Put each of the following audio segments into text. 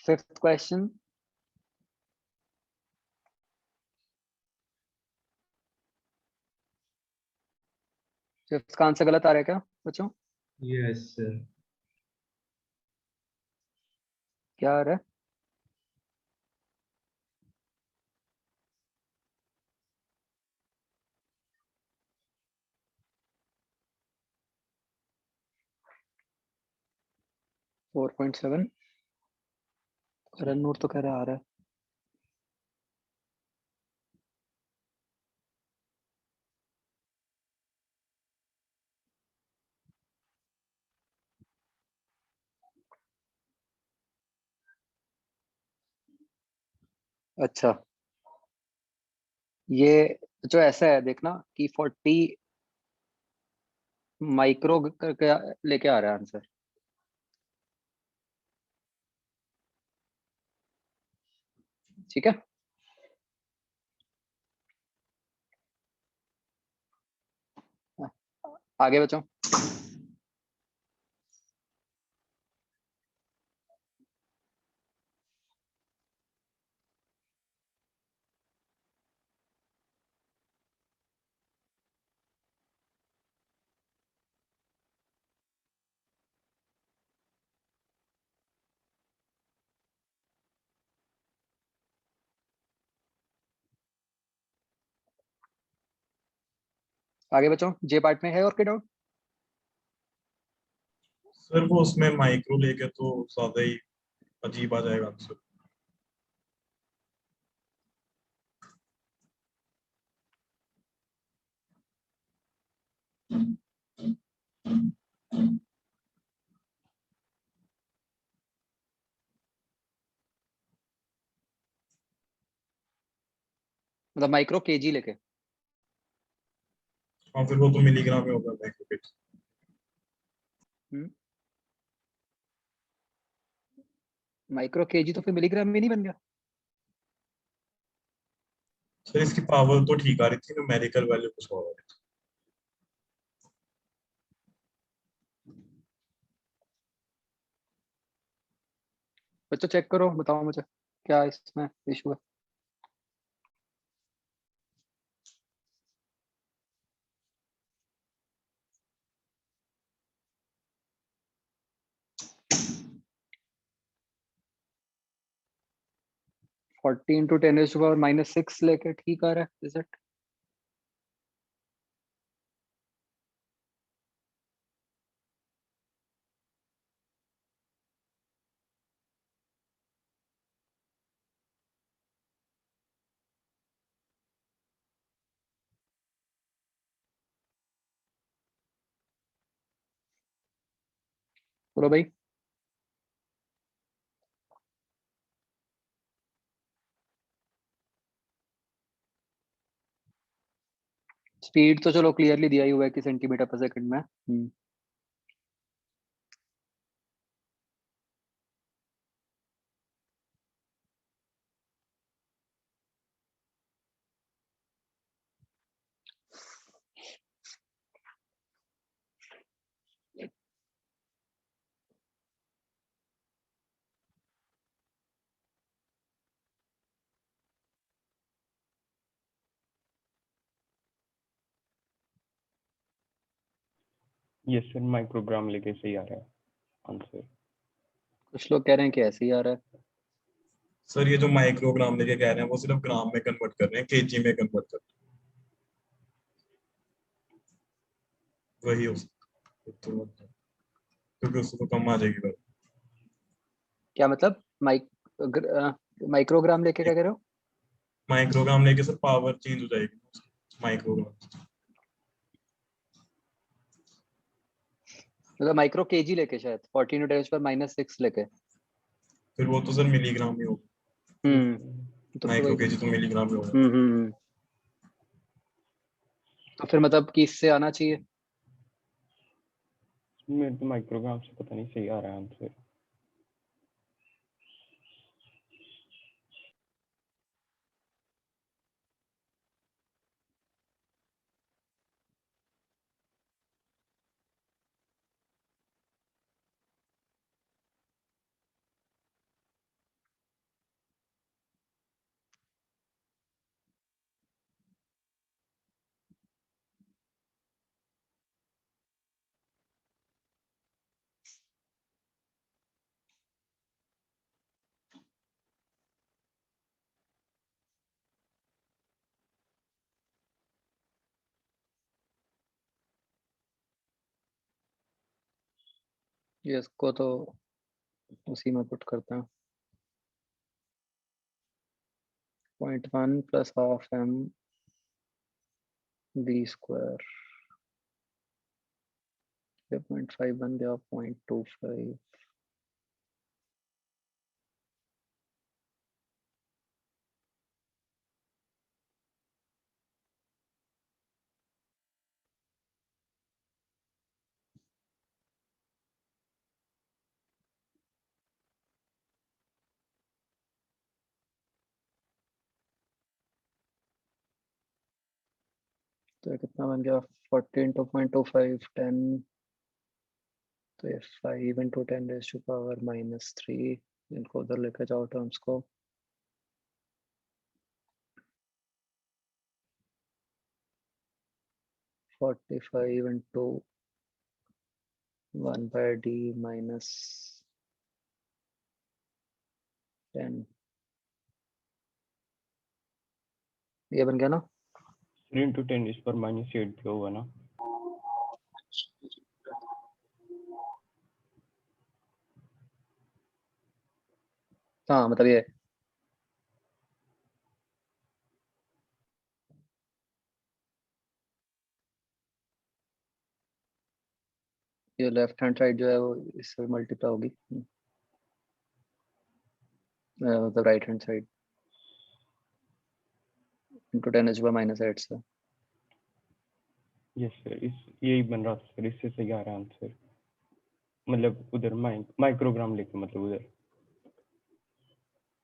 Fifth question. Fifth का answer गलत आ रहा है क्या बच्चों? Yes sir. क्या आ रहा है? फोर 4.7। करण नूर तो कह रहा आ रहा है। अच्छा, ये जो ऐसा है देखना कि 40 माइक्रो करके लेके आ रहा है आंसर। ठीक है, आगे बच्चों। आगे बच्चों, जे पार्ट में है और क्या डाउट? सर वो उसमें माइक्रो लेके तो ज्यादा ही अजीब आ जाएगा आंसर। मतलब माइक्रो केजी लेके। हाँ फिर वो तो मिलीग्राम में होगा माइक्रो। माइक्रो केजी तो फिर मिलीग्राम में नहीं बन गया? सर इसकी पावर तो ठीक आ रही थी, न्यूमेरिकल वैल्यू कुछ और आ रही थी। बच्चों चेक करो, बताओ मुझे क्या इसमें इशू है। (40 × 10⁻⁶) लेके ठीक आ रहा है, इज इट? बोलो भाई। स्पीड तो चलो क्लियरली दिया ही हुआ है कि सेंटीमीटर पर सेकंड में। ये सर माइक्रोग्राम लेके सही आ रहा है आंसर। कुछ लोग कह रहे हैं कि ऐसे ही आ रहा है। सर ये जो माइक्रोग्राम लेके कह रहे हैं वो सिर्फ ग्राम में कन्वर्ट कर रहे हैं, केजी में कन्वर्ट कर रहे हैं, वही हो सकता है तो, क्योंकि उससे तो कम आ जाएगी बात। क्या मतलब माइक्रोग्राम लेके क्या कह रहे हो? माइक्रोग्राम लेके सर पावर चेंज हो जाएगी माइक्रोग्राम। मतलब माइक्रो केजी लेके शायद 14 × 10⁻⁶ लेके। फिर वो तो सर मिलीग्राम में होगा, तो फिर माइक्रो वही। केजी तो मिलीग्राम में होगा। तो फिर मतलब कि इससे आना चाहिए। मेरे तो माइक्रोग्राम से पता नहीं सही आ रहा है आंसर। ये इसको तो उसी में पुट करते हैं 0.1 plus half M B square, ये 0.5 बन गया 0.25। तो ये कितना बन गया 40 इंटू 0.25 10, तो ये 5 इंटू 10 रेज टू पावर -3। इनको उधर लेकर जाओ टर्म्स को, -45 इंटू 1/d -10, ये बन गया ना। 3 into 10 is पर -8 भी होगा ना। हाँ मतलब ये लेफ्ट हैंड साइड जो है वो इससे मल्टीप्लाई होगी, मतलब राइट हैंड साइड इंटू 10⁻⁻8 से। यस सर, इस यही बन रहा था सर, इससे सही आ रहा है आंसर। मतलब उधर माइक्रोग्राम लेके, मतलब उधर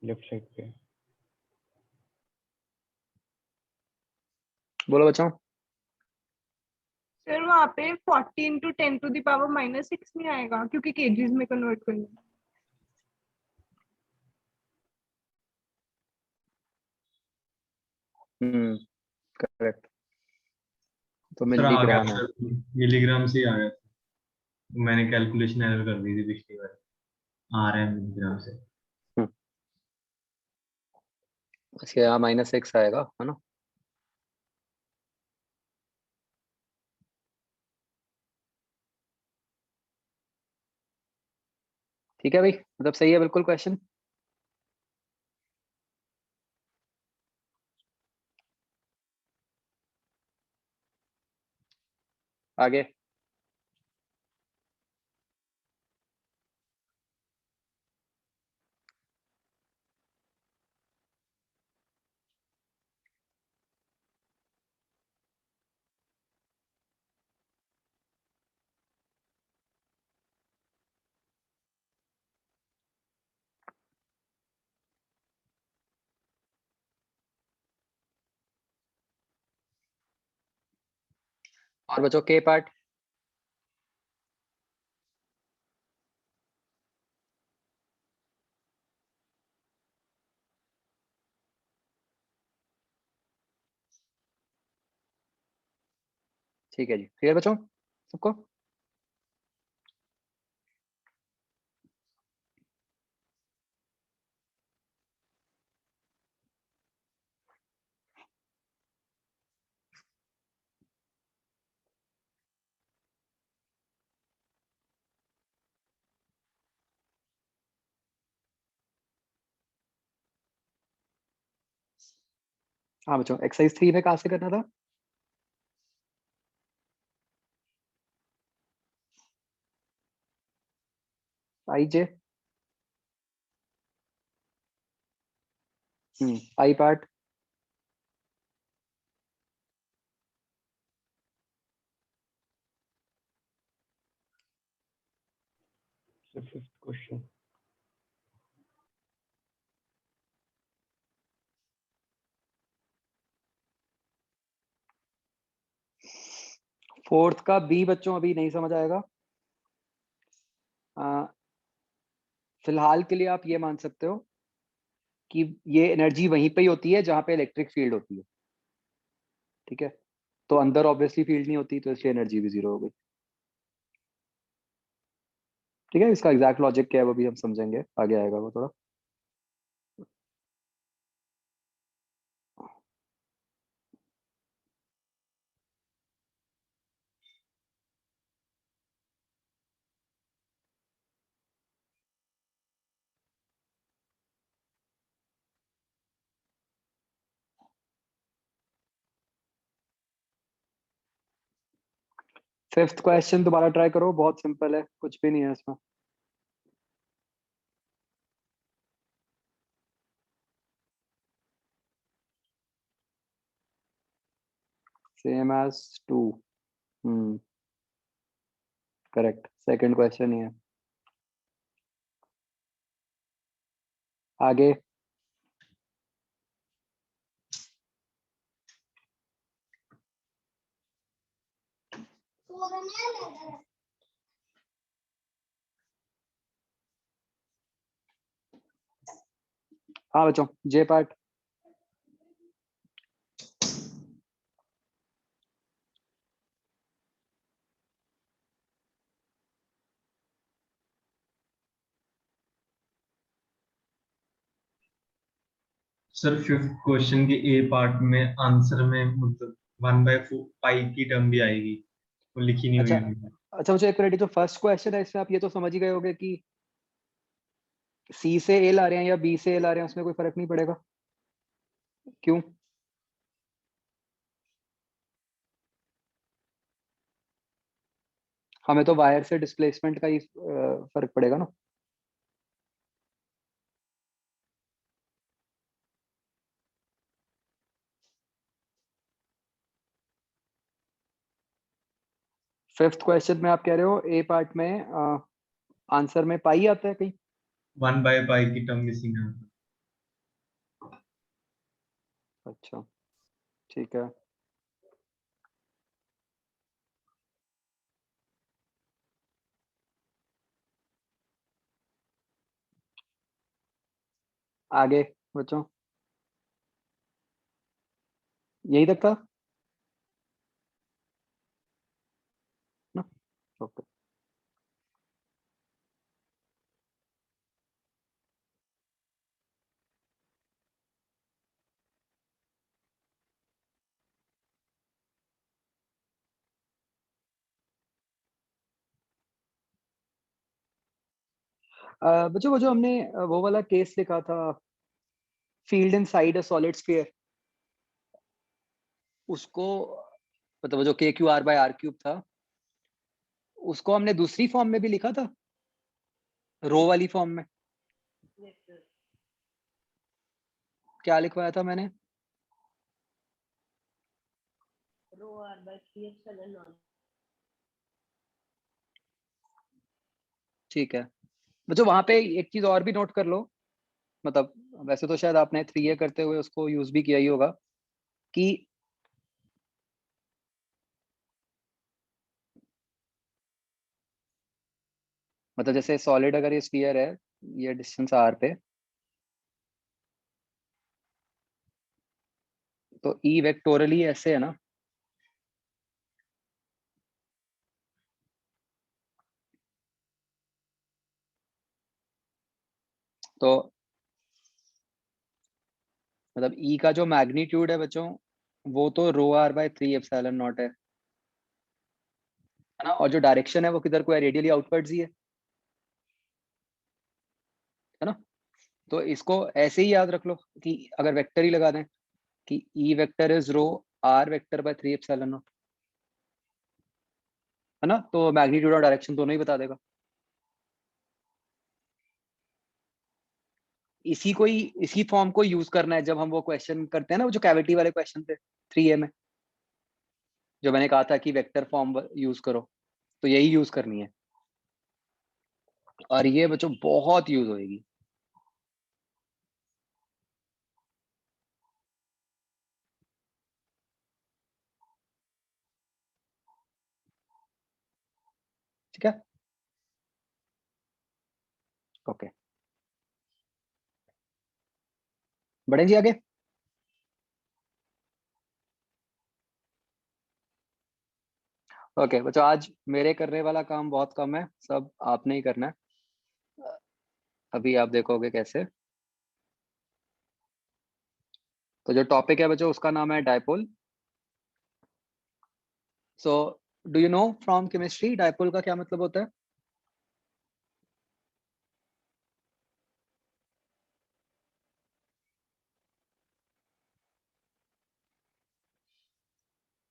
लेफ्ट साइड पे। बोलो बच्चों। सर वहाँ पे 40 इंटू 10⁻⁻6 नहीं आएगा क्योंकि केजीज में कन्वर्ट करना है। करेक्ट, तो सर आ गया मिलीग्राम है। सर, मिलीग्राम से ही आ गया। मैंने कैलकुलेशन एरर कर दी थी पिछली बार, आ रहा है मिलीग्राम से। अच्छा यहाँ -6 आएगा है ना। ठीक है भाई, मतलब सही है बिल्कुल क्वेश्चन। आगे और बच्चों के पार्ट। ठीक है जी, क्लियर बच्चों सबको। हाँ बच्चों, एक्सरसाइज 3 में कहाँ से करना था। I J, I part. Sir 5th question. Fourth का बी बच्चों अभी नहीं समझ आएगा। फिलहाल के लिए आप ये मान सकते हो कि ये एनर्जी वहीं पे ही होती है जहां पे इलेक्ट्रिक फील्ड होती है। ठीक है, तो अंदर ऑब्वियसली फील्ड नहीं होती, तो इसलिए एनर्जी भी 0 हो गई। ठीक है, इसका एग्जैक्ट लॉजिक क्या है वो भी हम समझेंगे, आगे आएगा वो थोड़ा। 5th क्वेश्चन दोबारा ट्राई करो, बहुत सिंपल है, कुछ भी नहीं है इसमें। Same as 2। Correct, second question ही है। आगे। हाँ बच्चों, जे पार्ट। सर 5th क्वेश्चन के ए पार्ट में आंसर में मतलब 1/पाई की टर्म भी आएगी, वो लिखी नहीं हुई अच्छा है। अच्छा मुझे एक मिनट, जो फर्स्ट क्वेश्चन है इसमें आप ये तो समझ ही गए होगे कि सी से ए ला रहे हैं या बी से ए ला रहे हैं, उसमें कोई फर्क नहीं पड़ेगा। क्यों? हमें तो वायर से डिस्प्लेसमेंट का ही फर्क पड़ेगा ना। फिफ्थ क्वेश्चन में आप कह रहे हो ए पार्ट में आंसर में पाई आता है कहीं? 1/पाई की टर्म मिसिंग है। अच्छा ठीक है। आगे बच्चों, यही तक था ना? ओके। बच्चों वो जो हमने वो वाला केस लिखा था, field inside a solid sphere, उसको मतलब वो जो K Q R by R cube था, उसको हमने दूसरी फॉर्म में भी लिखा था, रो वाली फॉर्म में। क्या लिखवाया था मैंने? ठीक है बच्चों, वहां पे एक चीज और भी नोट कर लो, मतलब वैसे तो शायद आपने 3A करते हुए उसको यूज भी किया ही होगा कि मतलब जैसे सॉलिड अगर ये स्फीयर है, ये डिस्टेंस आर पे, तो ई वेक्टोरली ऐसे है ना, तो मतलब ई का जो मैग्नीट्यूड है बच्चों, वो तो रो आर बाय 3 एप्सिलॉन नॉट है ना, और जो डायरेक्शन है वो किधर को है, रेडियली आउटवर्ड्स ही है ना। तो इसको ऐसे ही याद रख लो कि अगर वेक्टर ही लगा दें कि E vector is rho R vector by 3 epsilon naught, है ना, तो मैग्नीट्यूड और डायरेक्शन दोनों ही बता देगा। इसी फॉर्म को यूज करना है जब हम वो क्वेश्चन करते हैं ना, वो जो कैविटी वाले क्वेश्चन थे 3A में, जो मैंने कहा था कि वेक्टर फॉर्म यूज करो, तो यही यूज करनी है, और ये बच्चों बहुत यूज होएगी। ठीक है, ओके, बढ़े जी आगे। ओके बच्चों, आज मेरे करने वाला काम बहुत कम है, सब आपने ही करना है। अभी आप देखोगे कैसे। तो जो टॉपिक है बच्चों, उसका नाम है dipole. So do you know from chemistry dipole का क्या मतलब होता है?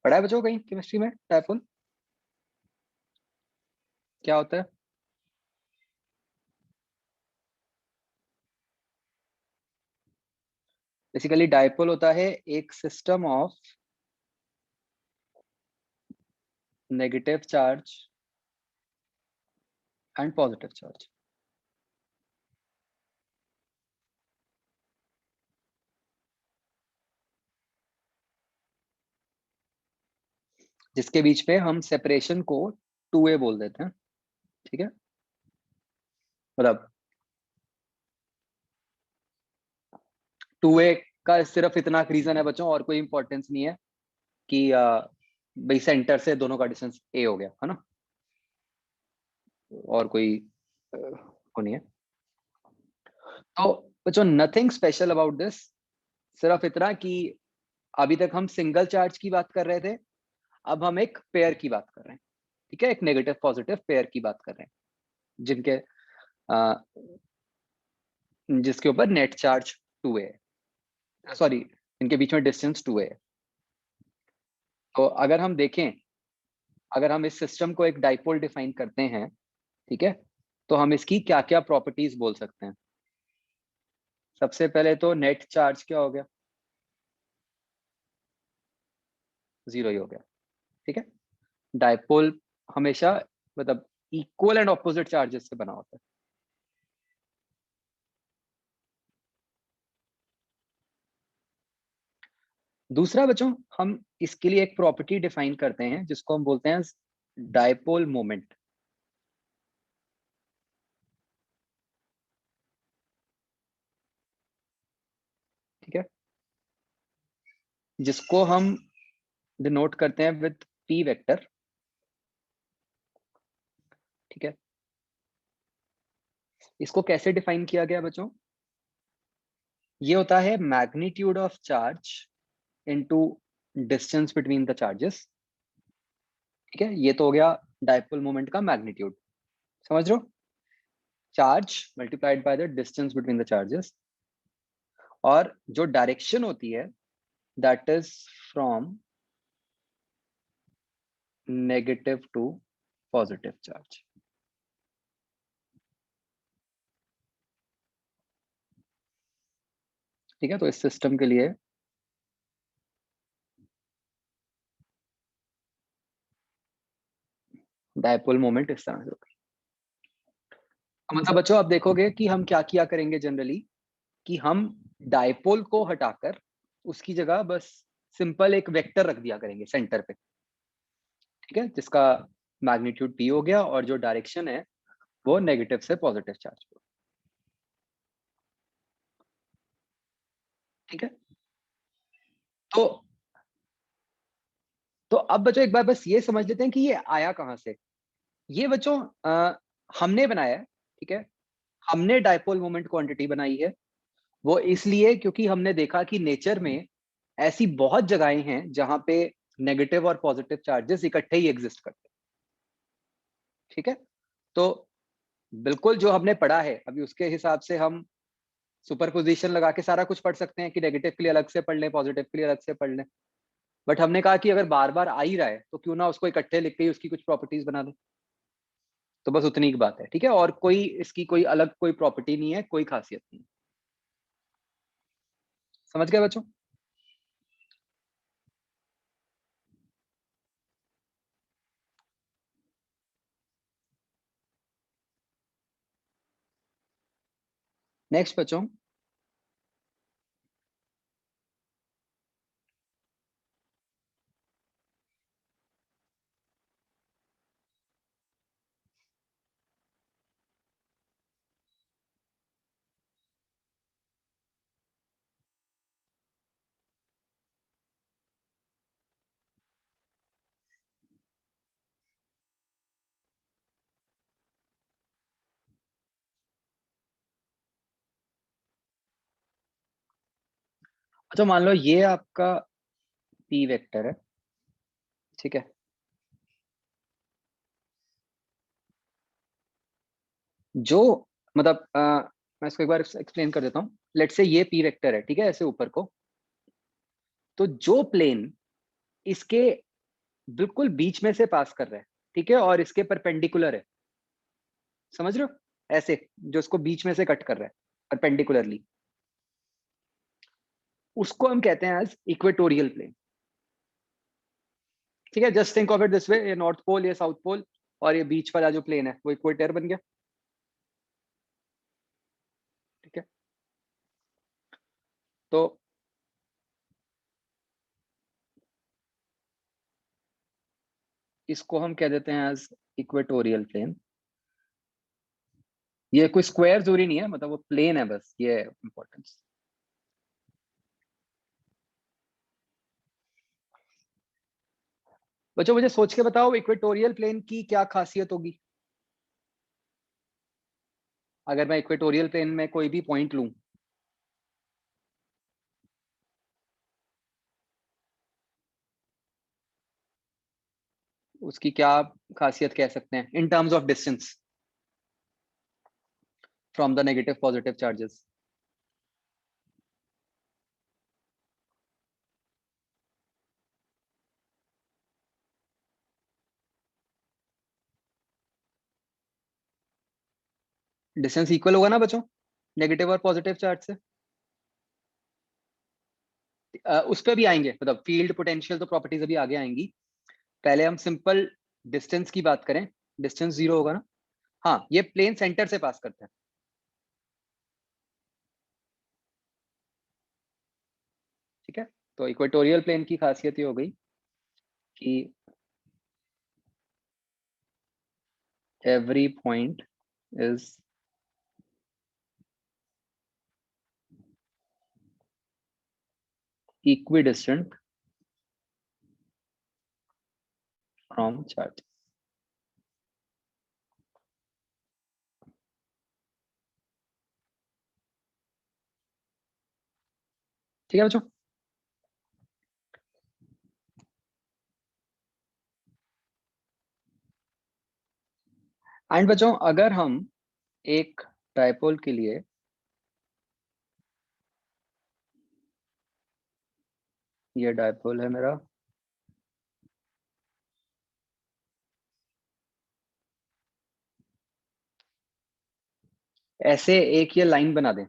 पढ़ा है बच्चों कहीं केमिस्ट्री में डायपोल? क्या होता है? बेसिकली डायपोल होता है एक system of negative charge and positive charge. जिसके बीच में हम सेपरेशन को 2a बोल देते हैं, ठीक है? मतलब 2a का सिर्फ इतना रीजन है बच्चों, और कोई इंपॉर्टेंस नहीं है कि भाई सेंटर से दोनों का डिस्टेंस a हो गया, है ना? और कोई वो नहीं है। तो बच्चों नथिंग स्पेशल अबाउट दिस, सिर्फ इतना कि अभी तक हम सिंगल चार्ज की बात कर रहे थे, अब हम एक पेयर की बात कर रहे हैं, ठीक है? एक नेगेटिव पॉजिटिव पेयर की बात कर रहे हैं, जिनके जिसके ऊपर नेट चार्ज 2a है, सॉरी इनके बीच में डिस्टेंस 2a है। तो अगर हम देखें, अगर हम इस सिस्टम को एक डाइपोल डिफाइन करते हैं, ठीक है, तो हम इसकी क्या क्या प्रॉपर्टीज बोल सकते हैं? सबसे पहले तो नेट चार्ज क्या हो गया? 0 ही हो गया, ठीक है? डाइपोल हमेशा मतलब इक्वल एंड ऑपोजिट चार्जेस से बना होता है। दूसरा बच्चों, हम इसके लिए एक प्रॉपर्टी डिफाइन करते हैं जिसको हम बोलते हैं डाइपोल मोमेंट, ठीक है? जिसको हम डिनोट करते हैं विद p वेक्टर, ठीक है? इसको कैसे डिफाइन किया गया बच्चों? ये होता है magnitude of charge into distance between the charges, ठीक है? ये तो हो गया डाइपोल मोमेंट का मैग्नीट्यूड, समझ रहे हो? Charge multiplied by the distance between the charges, और जो डायरेक्शन होती है that is from negative to positive charge. ठीक है? तो इस सिस्टम के लिए डायपोल मोमेंट इस तरह से होगा। मतलब बच्चों आप देखोगे कि हम क्या किया करेंगे जनरली, कि हम डायपोल को हटाकर उसकी जगह बस सिंपल एक वेक्टर रख दिया करेंगे सेंटर पे, ठीक है? जिसका मैग्नीट्यूड p हो गया और जो डायरेक्शन है वो नेगेटिव से पॉजिटिव चार्ज पे, ठीक है? तो अब बच्चों एक बार बस ये समझ लेते हैं कि ये आया कहां से। ये बच्चों हमने बनाया है, ठीक है? हमने डायपोल मोमेंट क्वांटिटी बनाई है, वो इसलिए क्योंकि हमने देखा कि नेचर में ऐसी बहुत जगहें हैं जहां पे नेगेटिव और पॉजिटिव चार्जेस इकट्ठे ही एग्जिस्ट करते हैं, ठीक है? तो बिल्कुल जो हमने पढ़ा है अभी उसके हिसाब से हम सुपरपोजिशन लगा के सारा कुछ पढ़ सकते हैं कि नेगेटिव के लिए अलग से पढ़ लें, पॉजिटिव के लिए अलग से पढ़ लें, बट हमने कहा कि अगर बार बार आ ही रहा है तो क्यों ना उसको इकट्ठे लिख के ही उसकी कुछ प्रॉपर्टीज बना दें। तो बस उतनी की बात है, ठीक है? और कोई इसकी कोई अलग कोई प्रॉपर्टी नहीं है, कोई खासियत नहीं है। समझ गए बच्चों? नेक्स्ट बच्चों, अच्छा मान लो ये आपका p वेक्टर है, ठीक है? जो मतलब मैं इसको एक बार एक्सप्लेन कर देता हूँ। लेट्स से ये p वेक्टर है, ठीक है? ऐसे ऊपर को, तो जो प्लेन इसके बिल्कुल बीच में से पास कर रहा है, ठीक है, और इसके परपेंडिकुलर है, समझ रहे हो, ऐसे जो इसको बीच में से कट कर रहा है परपेंडिकुलरली, उसको हम कहते हैं एज इक्वेटोरियल प्लेन। ठीक है, just think of it this way, ये नॉर्थ पोल, ये साउथ पोल, और ये बीच वाला जो प्लेन है वो इक्वेटर बन गया। ठीक है, तो इसको हम कह देते हैं एज इक्वेटोरियल प्लेन। ये कोई स्क्वायर जरूरी नहीं है, मतलब वो प्लेन है बस, ये इंपॉर्टेंस। बच्चों मुझे सोच के बताओ इक्वेटोरियल प्लेन की क्या खासियत होगी। अगर मैं इक्वेटोरियल प्लेन में कोई भी पॉइंट लूं, उसकी क्या खासियत कह सकते हैं in terms of distance from the negative positive charges. Distance equal होगा ना बच्चों नेगेटिव और पॉजिटिव चार्ज से। उस पर भी आएंगे, मतलब फील्ड पोटेंशियल तो प्रॉपर्टीज अभी आगे आएंगी, पहले हम सिंपल डिस्टेंस की बात करें। डिस्टेंस 0 होगा ना। हाँ, ये प्लेन सेंटर से पास करता है। ठीक है, तो इक्वेटोरियल प्लेन की खासियत ये हो गई कि every point is equidistant from charge। ठीक है बच्चों, एंड बच्चों अगर हम एक डायपोल के लिए ये डायपोल है मेरा, ऐसे एक ये लाइन बना दें।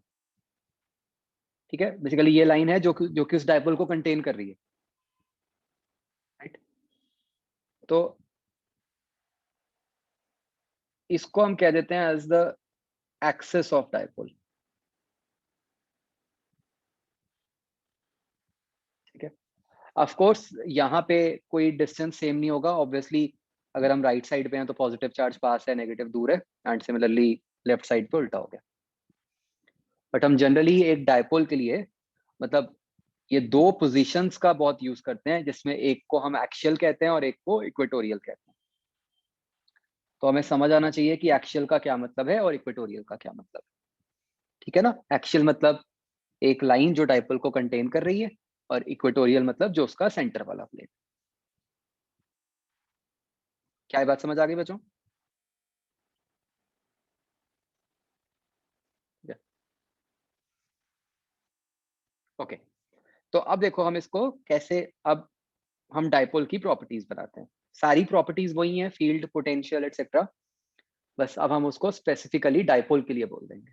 ठीक है, बेसिकली ये लाइन है जो कि उस डायपोल को कंटेन कर रही है, राइट। तो इसको हम कह देते हैं as the axis of dipole. ठीक है, ऑफ कोर्स यहाँ पे कोई डिस्टेंस सेम नहीं होगा ऑब्वियसली। अगर हम राइट साइड पे हैं तो पॉजिटिव चार्ज पास है, नेगेटिव दूर है, एंड सिमिलरली लेफ्ट साइड पे उल्टा हो गया। बट हम जनरली एक डायपोल के लिए, मतलब ये दो पोजीशंस का बहुत यूज करते हैं, जिसमें एक को हम एक्शियल कहते हैं और एक को इक्वेटोरियल कहते हैं। तो हमें समझ आना चाहिए कि एक्शियल का क्या मतलब है और इक्वेटोरियल का क्या मतलब है। ठीक है ना, एक्शियल मतलब एक लाइन जो डायपोल को कंटेन कर रही है, और इक्वेटोरियल मतलब जो उसका सेंटर वाला प्लेन। क्या ये बात समझ आ गई बच्चों? ओके, तो अब देखो हम इसको कैसे, अब हम डायपोल की प्रॉपर्टीज बनाते हैं। सारी प्रॉपर्टीज वही हैं, फील्ड, पोटेंशियल एटसेट्रा, बस अब हम उसको स्पेसिफिकली डायपोल के लिए बोल देंगे।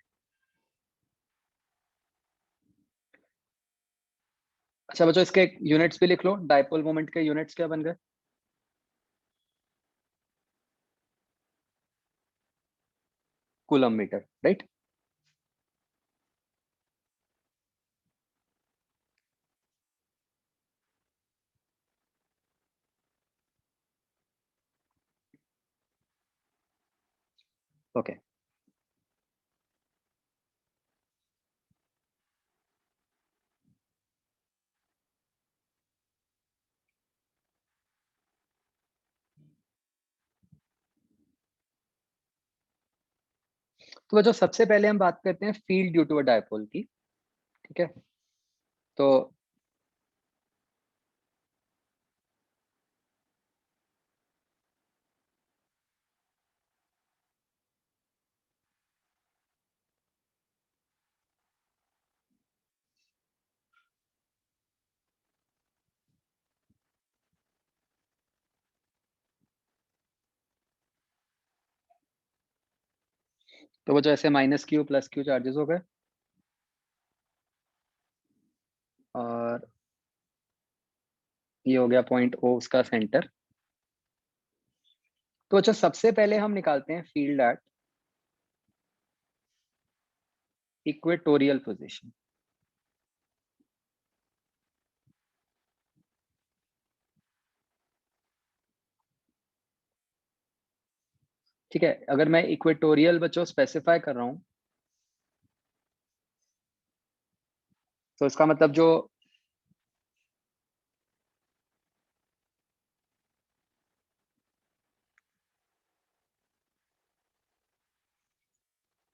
अच्छा बच्चों, इसके यूनिट्स भी लिख लो, डायपोल मोमेंट के यूनिट्स क्या बन गए? Coulomb metre, right. ओके, तो बच्चों सबसे पहले हम बात करते हैं field due to a dipole की। ठीक है, तो तो वो जो ऐसे minus Q plus Q charges हो गए, और ये हो गया पॉइंट ओ उसका सेंटर। तो अच्छा, सबसे पहले हम निकालते हैं फील्ड एट इक्वेटोरियल पोजीशन। ठीक है, अगर मैं इक्वेटोरियल बच्चों स्पेसिफाई कर रहा हूं, तो इसका मतलब जो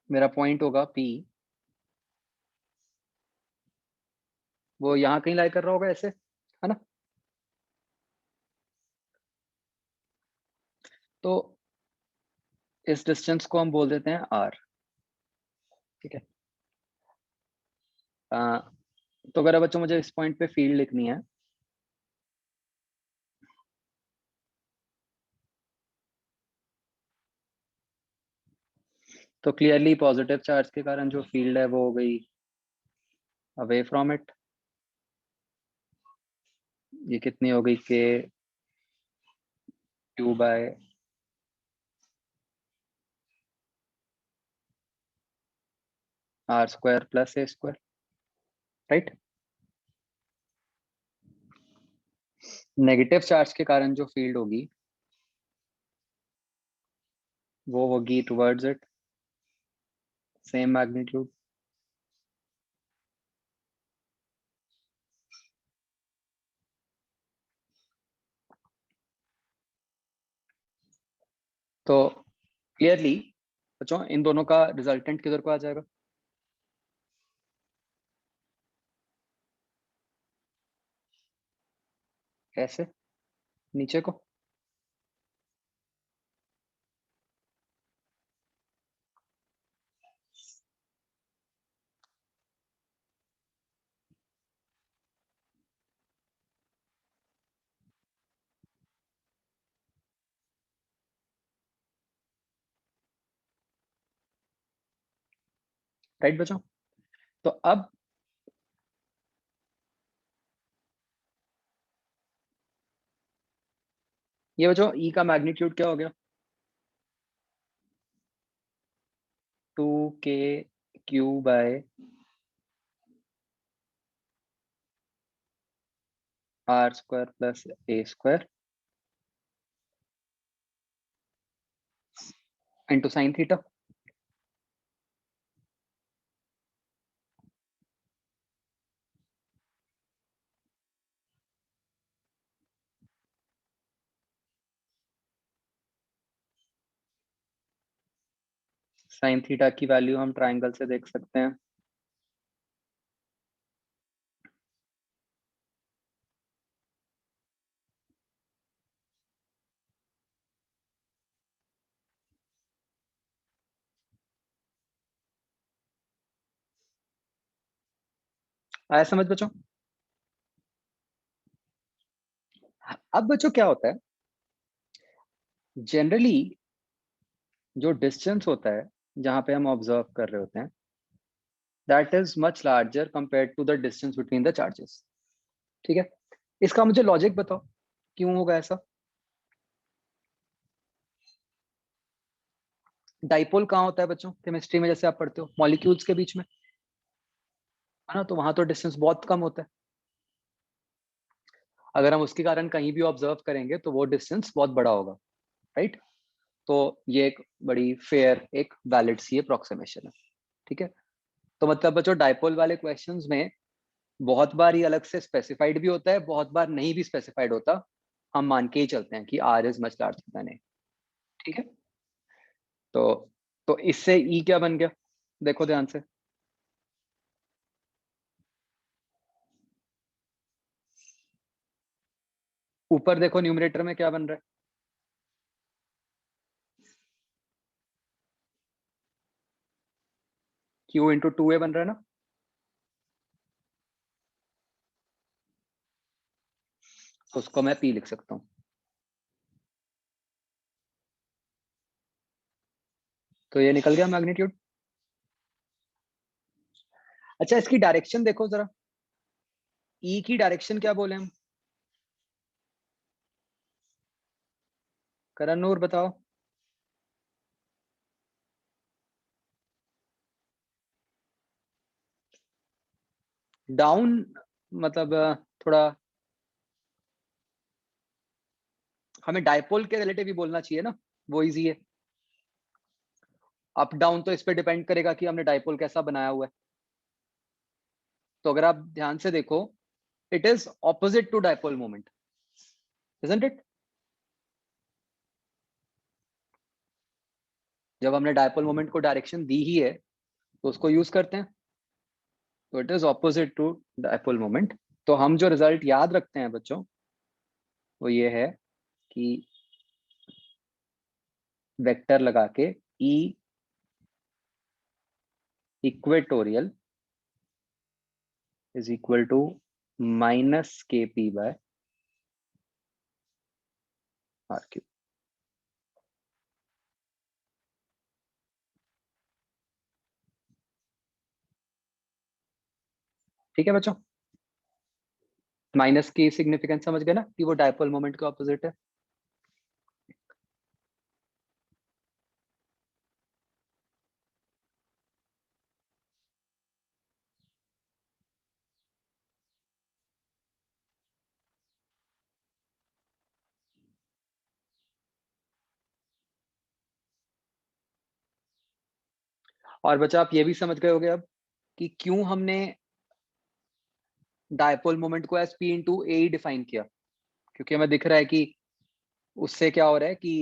मेरा पॉइंट होगा P, वो यहाँ कहीं लाई कर रहा होगा ऐसे, है ना। तो इस डिस्टेंस को हम बोल देते हैं R। ठीक है, तो अगर बच्चों मुझे इस पॉइंट पे फील्ड लिखनी है, तो क्लियरली पॉजिटिव चार्ज के कारण जो फील्ड है वो हो गई अवे फ्रॉम इट। ये कितनी हो गई, K Q by R square plus A square, right. Negative charge के कारण जो फील्ड होगी वो होगी टुवर्ड्स इट, सेम मैग्नीट्यूड। तो क्लियरली बच्चों इन दोनों का रिजल्टेंट किधर को आ जाएगा, ऐसे नीचे को। राइट बच्चों, तो अब ये बच्चों ई का मैग्नीट्यूड क्या हो गया, 2k Q by R square plus A square into sine theta. Sine theta की वैल्यू हम ट्राइंगल से देख सकते हैं, आया समझ बच्चों। अब बच्चों क्या होता है, जनरली जो डिस्टेंस होता है जहां पे हम ऑब्जर्व कर रहे होते हैं, that is much larger compared to the distance between the charges. ठीक है, इसका मुझे लॉजिक बताओ क्यों होगा ऐसा। डाइपोल कहाँ होता है बच्चों केमिस्ट्री में, जैसे आप पढ़ते हो मॉलिक्यूल्स के बीच में, है ना, तो वहां तो डिस्टेंस बहुत कम होता है। अगर हम उसके कारण कहीं भी ऑब्जर्व करेंगे तो वो डिस्टेंस बहुत बड़ा होगा, राइट। तो ये एक बड़ी फेयर एक वैलिड सी अप्रोक्सीमेशन है। ठीक है, तो मतलब बच्चों डाइपोल वाले क्वेश्चंस में बहुत बार ये अलग से स्पेसिफाइड भी होता है, बहुत बार नहीं भी स्पेसिफाइड होता, हम मान के ही चलते हैं कि R is much larger than A. ठीक है, तो इससे ई क्या बन गया, देखो ध्यान से। ऊपर देखो न्यूमरेटर में क्या बन रहा है, क्यू इंटू टू ए बन रहा है ना। तो उसको मैं पी लिख सकता हूँ। तो ये निकल गया मैग्नीट्यूड। अच्छा, इसकी डायरेक्शन देखो जरा, ई की डायरेक्शन क्या बोले हम? करण नूर बताओ। डाउन मतलब थोड़ा हमें डायपोल के रिलेटिव ही बोलना चाहिए ना, वो इजी है। अप डाउन तो इस पे डिपेंड करेगा कि हमने डायपोल कैसा बनाया हुआ है। तो अगर आप ध्यान से देखो, it is opposite to dipole moment, isn't it? जब हमने डायपोल मोमेंट को डायरेक्शन दी ही है तो उसको यूज करते हैं, तो it is opposite to dipole moment. तो हम जो रिजल्ट याद रखते हैं बच्चों, वो ये है कि वेक्टर लगा के E equatorial is equal to minus K P by R cube. ठीक है बच्चों, माइनस की सिग्निफिकेंस समझ गए ना कि वो डायपोल मोमेंट के ऑपोजिट है। और बच्चा आप ये भी समझ गए होगे अब कि क्यों हमने डायपोल मोमेंट को एस पी इंटू ए डिफाइन किया, क्योंकि हमें दिख रहा है कि उससे क्या हो रहा है कि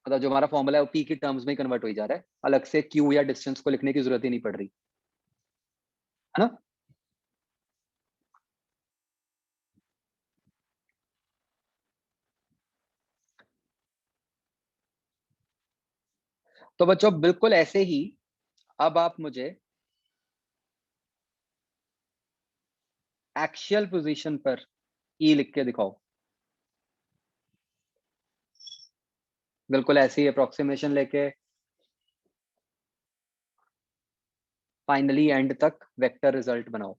मतलब जो हमारा फॉर्मूला है वो पी की टर्म्स में कन्वर्ट हो जा रहा है, अलग से क्यू या डिस्टेंस को लिखने की जरूरत ही नहीं पड़ रही है ना। तो बच्चों बिल्कुल ऐसे ही अब आप मुझे एक्शियल पोजीशन पर ई लिख के दिखाओ। बिल्कुल ऐसे ही अप्रोक्सीमेशन लेके फाइनली एंड तक वेक्टर रिजल्ट बनाओ।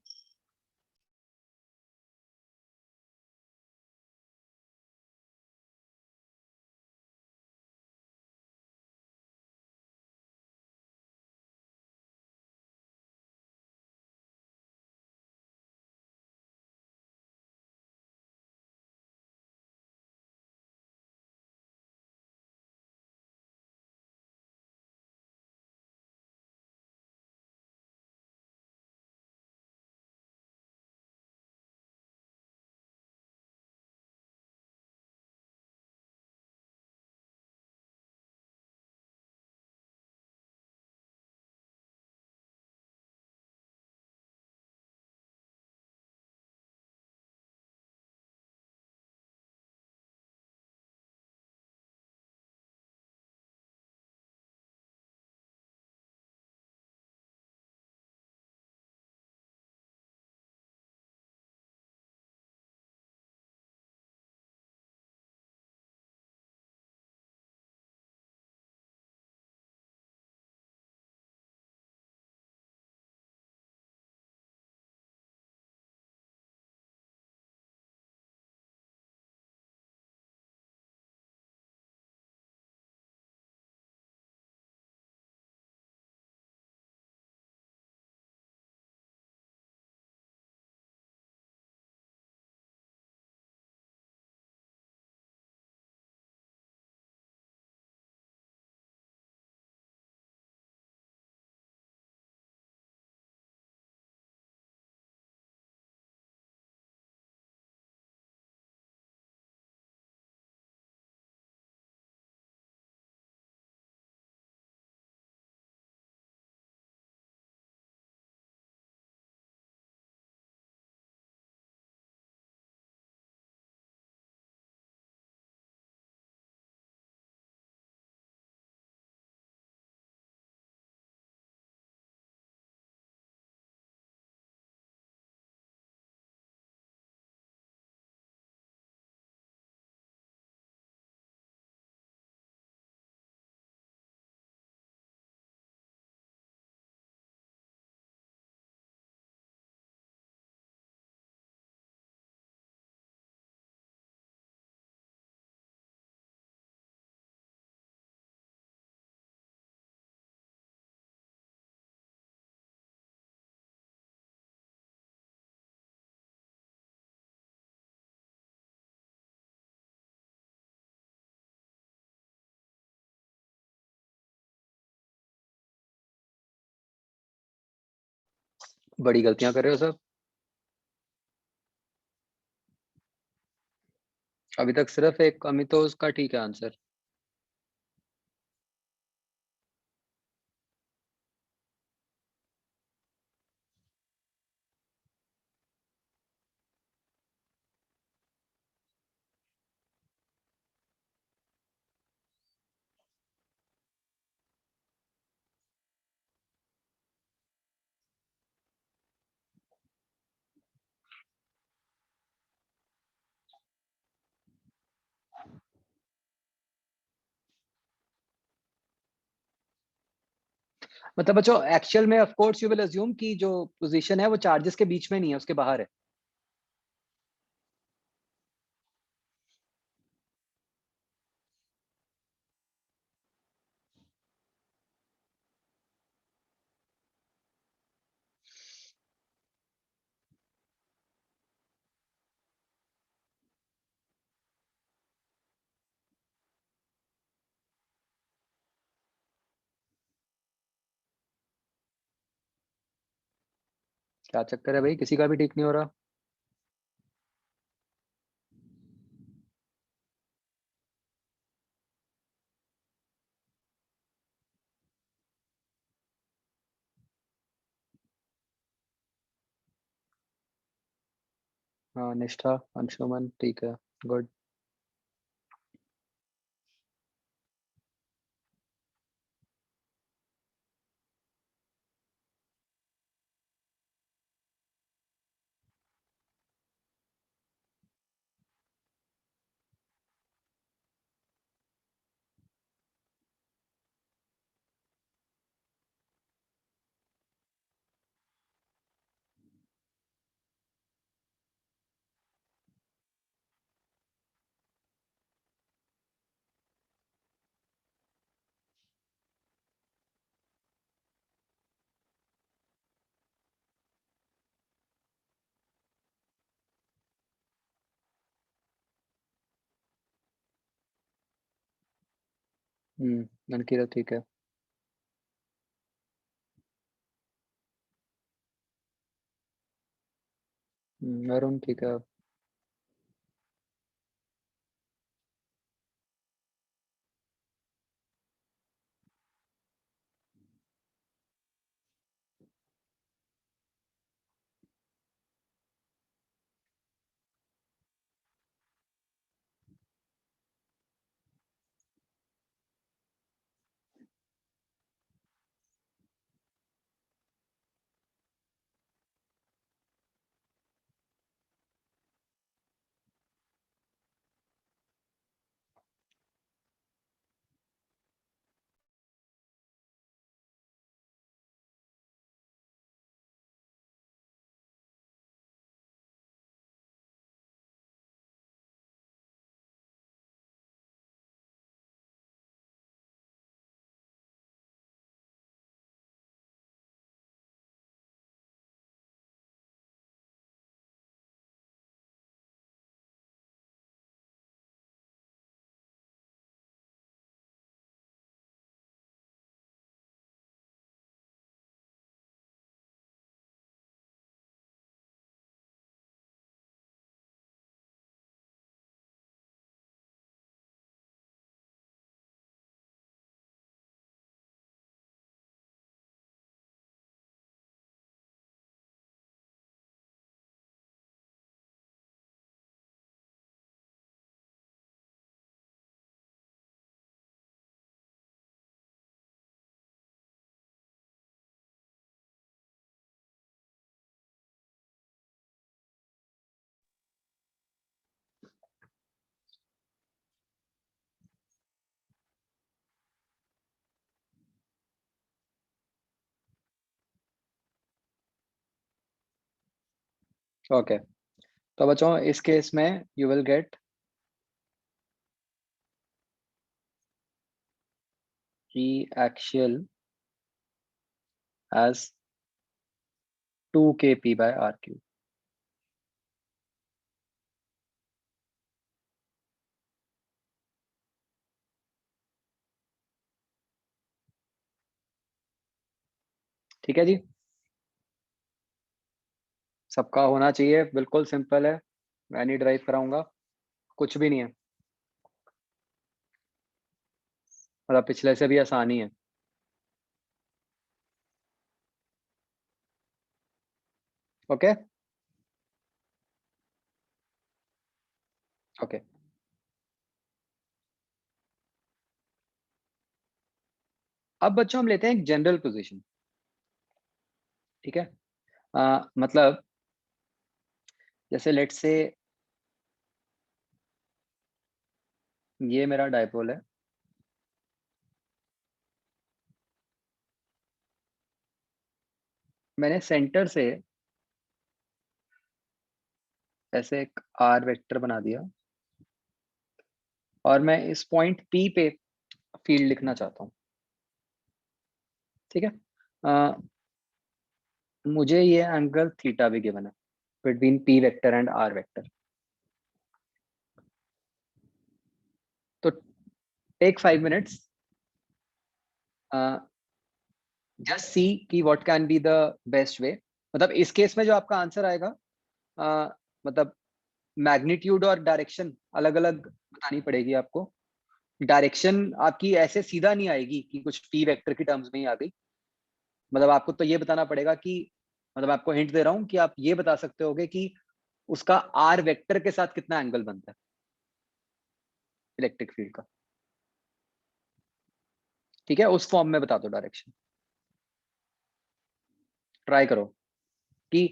बड़ी गलतियां कर रहे हो सब। अभी तक सिर्फ एक अमितोष का ठीक है आंसर। मतलब बच्चों एक्चुअल में of course you will assume कि जो पोजीशन है वो चार्जेस के बीच में नहीं है, उसके बाहर है। क्या चक्कर है भाई, किसी का भी ठीक नहीं हो रहा। हाँ निष्ठा, अंशुमन, ठीक है, गुड। मनकीरत ठीक है। अरुण ठीक है। ओके, तो बच्चों इस केस में you will get G axial as 2 kp by r cube। ठीक है जी। सबका होना चाहिए, बिल्कुल सिंपल है, मैं नहीं ड्राइव कराऊंगा, कुछ भी नहीं है, मतलब पिछले से भी आसानी है। ओके ओके अब बच्चों हम लेते हैं एक जनरल पोजीशन, ठीक है। मतलब जैसे लेट्स से ये मेरा डायपोल है, मैंने सेंटर से ऐसे एक आर वेक्टर बना दिया और मैं इस पॉइंट पी पे फील्ड लिखना चाहता हूँ, ठीक है। मुझे ये एंगल थीटा भी गिवन है between P vector and R vector, तो टेक 5 minutes, जस्ट सी कि what can be the best way. मतलब इस केस में जो आपका आंसर आएगा, मतलब मैग्नीट्यूड और डायरेक्शन अलग अलग बतानी पड़ेगी आपको। डायरेक्शन आपकी ऐसे सीधा नहीं आएगी कि कुछ पी वेक्टर की टर्म्स में ही आ गई, मतलब आपको तो ये बताना पड़ेगा कि, मतलब आपको हिंट दे रहा हूँ कि आप ये बता सकते होगे कि उसका आर वेक्टर के साथ कितना एंगल बनता है इलेक्ट्रिक फील्ड का, ठीक है। उस फॉर्म में बता दो डायरेक्शन, ट्राई करो। कि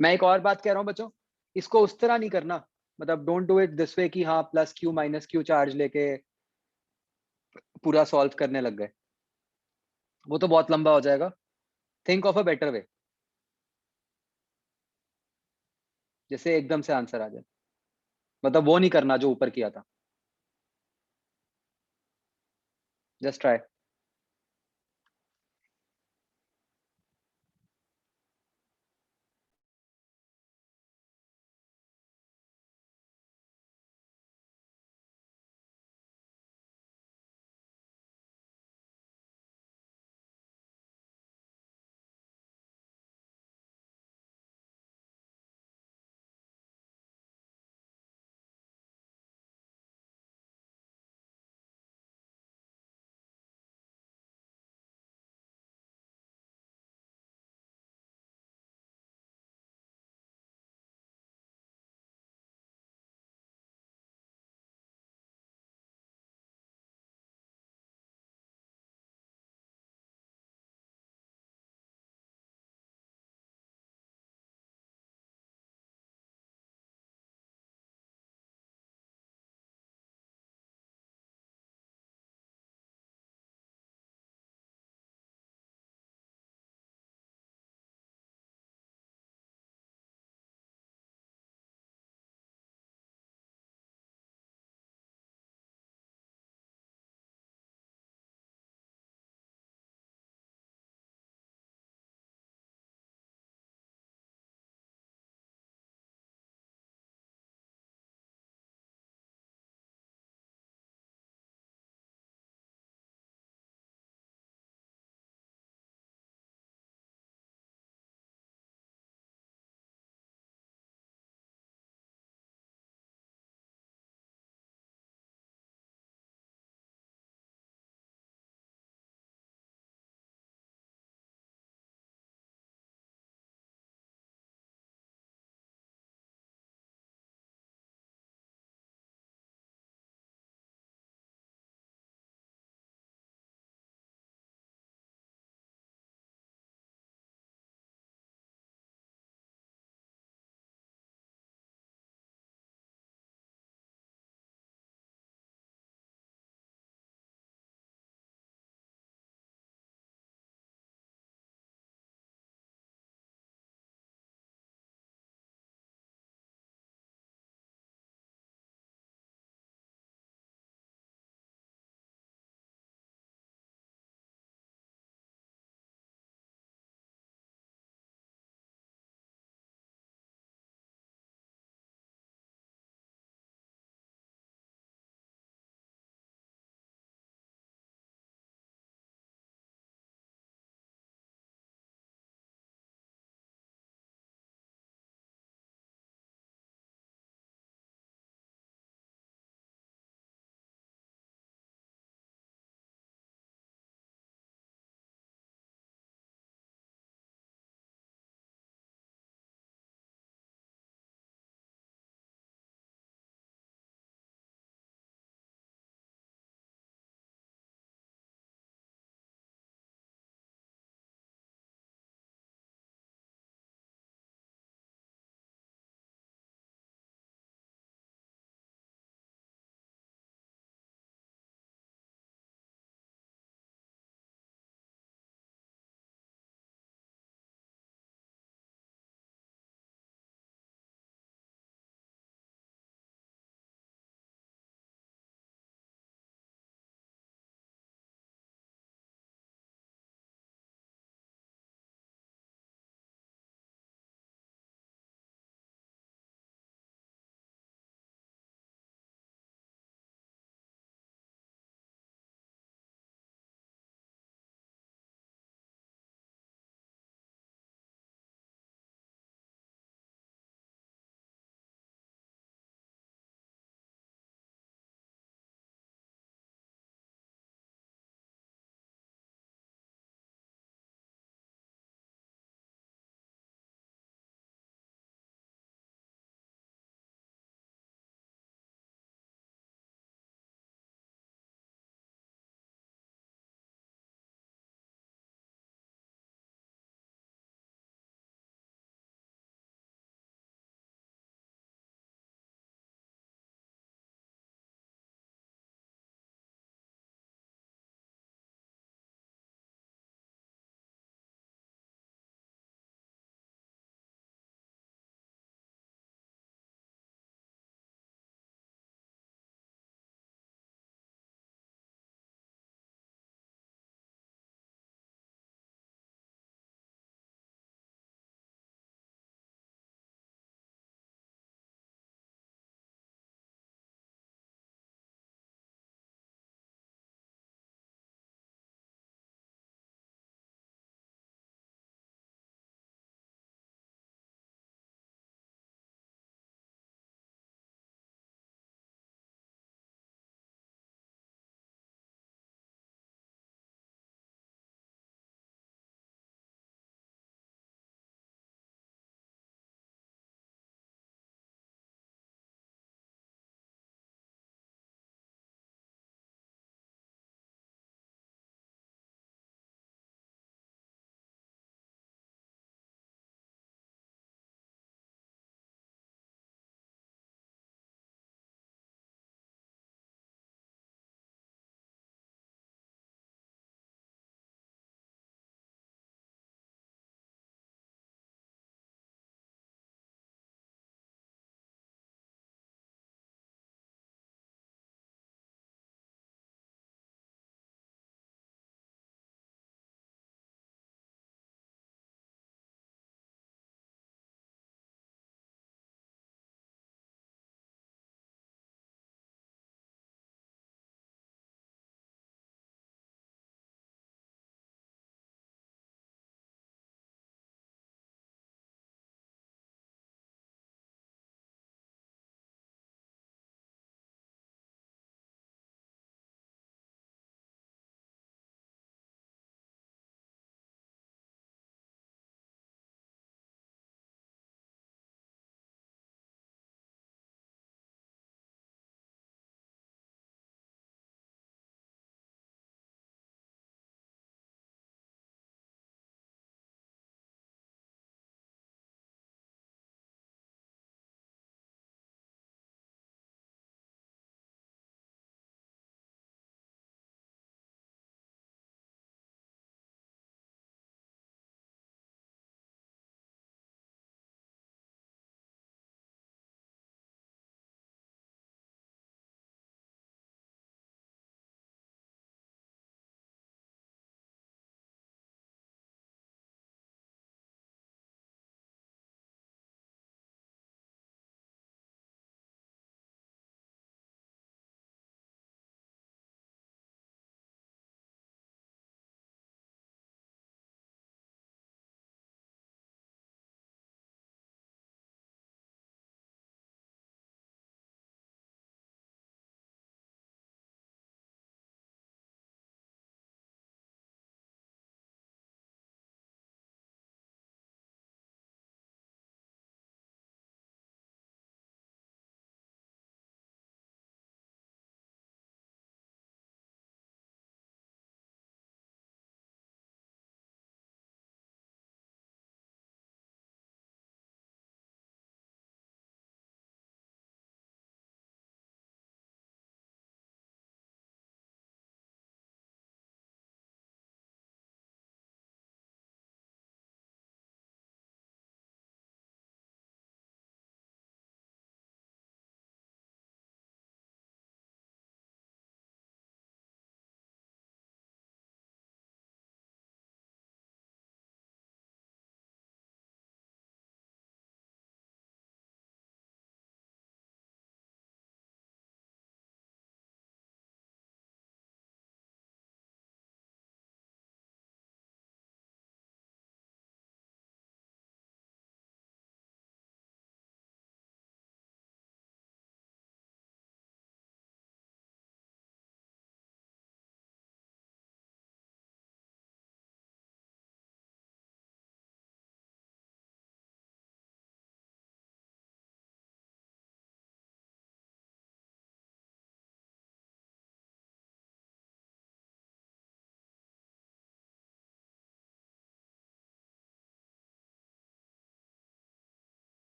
मैं एक और बात कह रहा हूँ बच्चों, इसको उस तरह नहीं करना, मतलब डोंट डू इट दिस वे कि हाँ plus Q minus Q charge लेके पूरा सॉल्व करने लग गए, वो तो बहुत लंबा हो जाएगा। Think of a better way, जैसे एकदम से आंसर आ जाए, मतलब वो नहीं करना जो ऊपर किया था, जस्ट ट्राई।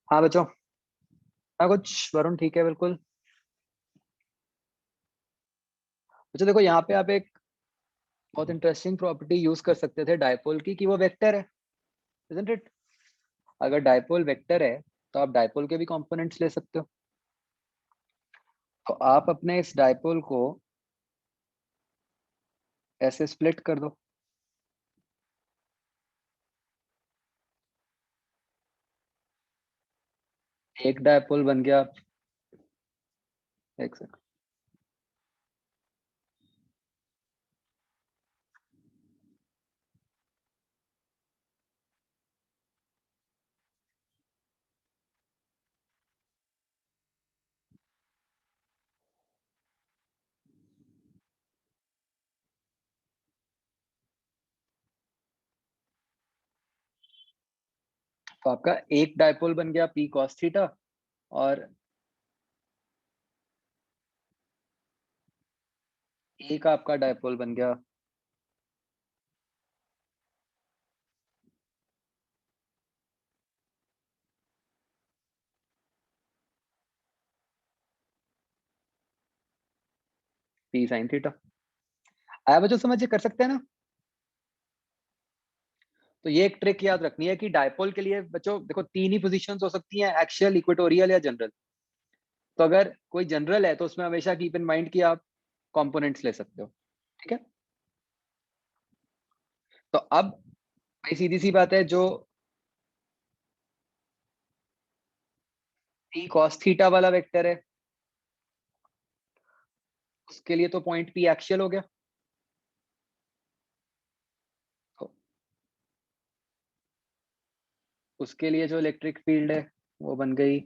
हाँ बच्चों, हाँ कुछ वरुण ठीक है बिल्कुल। बच्चों देखो यहाँ पे आप एक बहुत इंटरेस्टिंग प्रॉपर्टी यूज कर सकते थे डायपोल की, कि वो वेक्टर है, isn't it? अगर डायपोल वेक्टर है तो आप डायपोल के भी कंपोनेंट्स ले सकते हो। तो आप अपने इस डायपोल को ऐसे स्प्लिट कर दो। एक डायपोल बन गया, एक सेकंड, तो आपका एक डायपोल बन गया p cos थीटा, और एक आपका डायपोल बन गया p sin थीटा। आया बच्चों समझ, ये कर सकते हैं ना? तो ये एक ट्रिक याद रखनी है कि डायपोल के लिए बच्चों देखो तीन ही पोजीशंस हो सकती हैं, एक्सियल, इक्वेटोरियल या जनरल। तो अगर कोई जनरल है तो उसमें हमेशा कीप इन माइंड कि आप कंपोनेंट्स ले सकते हो, ठीक है? तो अब भाई सीधी सी बात है, जो p cos थीटा वाला वेक्टर है उसके लिए तो पॉइंट p एक्सियल हो गया। तो उसके लिए जो इलेक्ट्रिक फील्ड है वो बन गई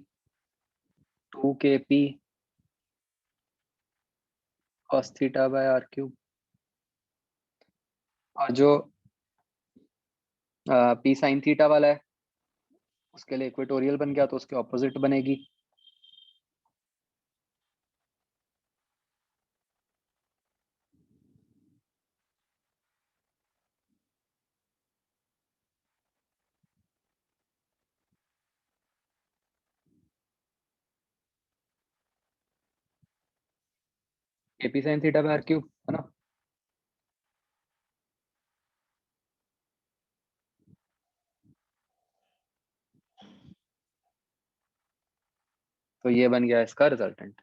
2kp cos theta by r cube. और जो p sin थीटा वाला है उसके लिए इक्वेटोरियल बन गया, तो उसके ऑपोजिट बनेगी kp sin theta by r cube, है ना? तो ये बन गया इसका रिजल्टेंट।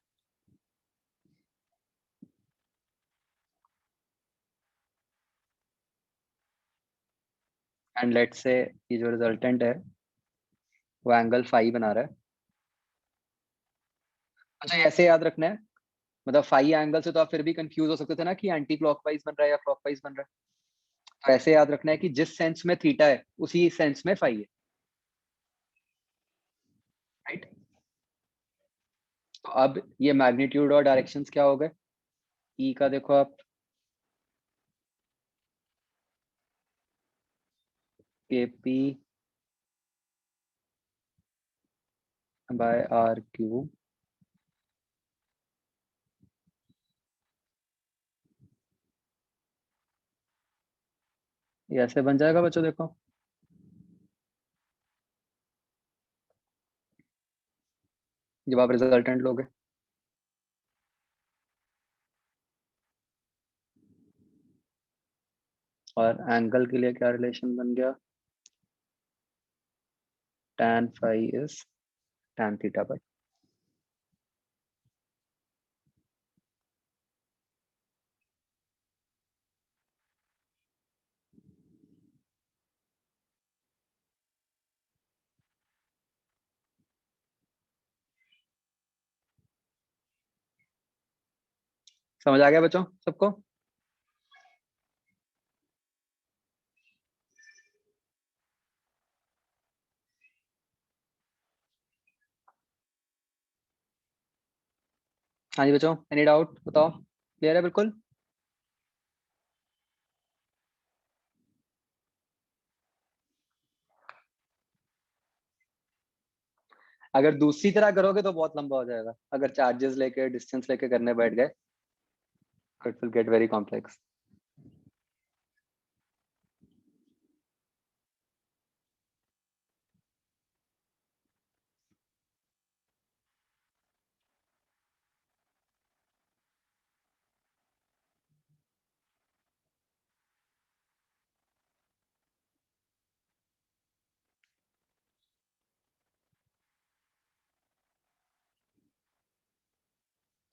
एंड लेट्स से ये जो रिजल्टेंट है वो एंगल फाई बना रहा है। अच्छा ऐसे याद रखना है, मतलब फाई एंगल से तो आप फिर भी कंफ्यूज हो सकते थे ना कि एंटी क्लॉकवाइज बन रहा है या क्लॉकवाइज बन रहा है। तो ऐसे याद रखना है कि जिस सेंस में थीटा है उसी सेंस में फाई है, राइट? तो अब ये मैग्नीट्यूड और डायरेक्शंस क्या हो गए? ई का देखो आप, kp बाय r क्यूब ये ऐसे बन जाएगा बच्चों, देखो जब आप रिजल्टेंट लोगे। और एंगल के लिए क्या रिलेशन बन गया? tan phi is tan theta पर। समझ आ गया बच्चों सबको? हाँ जी बच्चों, एनी डाउट बताओ, क्लियर है बिल्कुल? अगर दूसरी तरह करोगे तो बहुत लंबा हो जाएगा, अगर चार्जेस लेके डिस्टेंस लेके करने बैठ गए it will get very complex.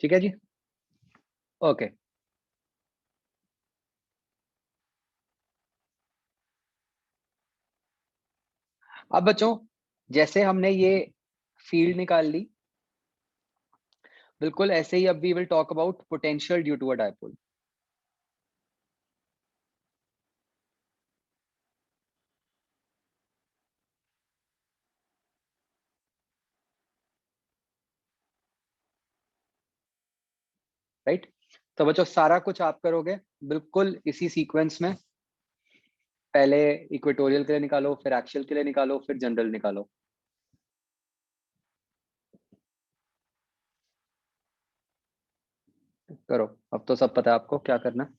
ठीक है जी, ओके। अब बच्चों जैसे हमने ये फील्ड निकाल ली, बिल्कुल ऐसे ही अब we will talk about potential due to a dipole. Right, तो बच्चों सारा कुछ आप करोगे बिल्कुल इसी सीक्वेंस में। पहले इक्वेटोरियल के लिए निकालो, फिर एक्सियल के लिए निकालो, फिर जनरल निकालो। करो, अब तो सब पता है आपको क्या करना है।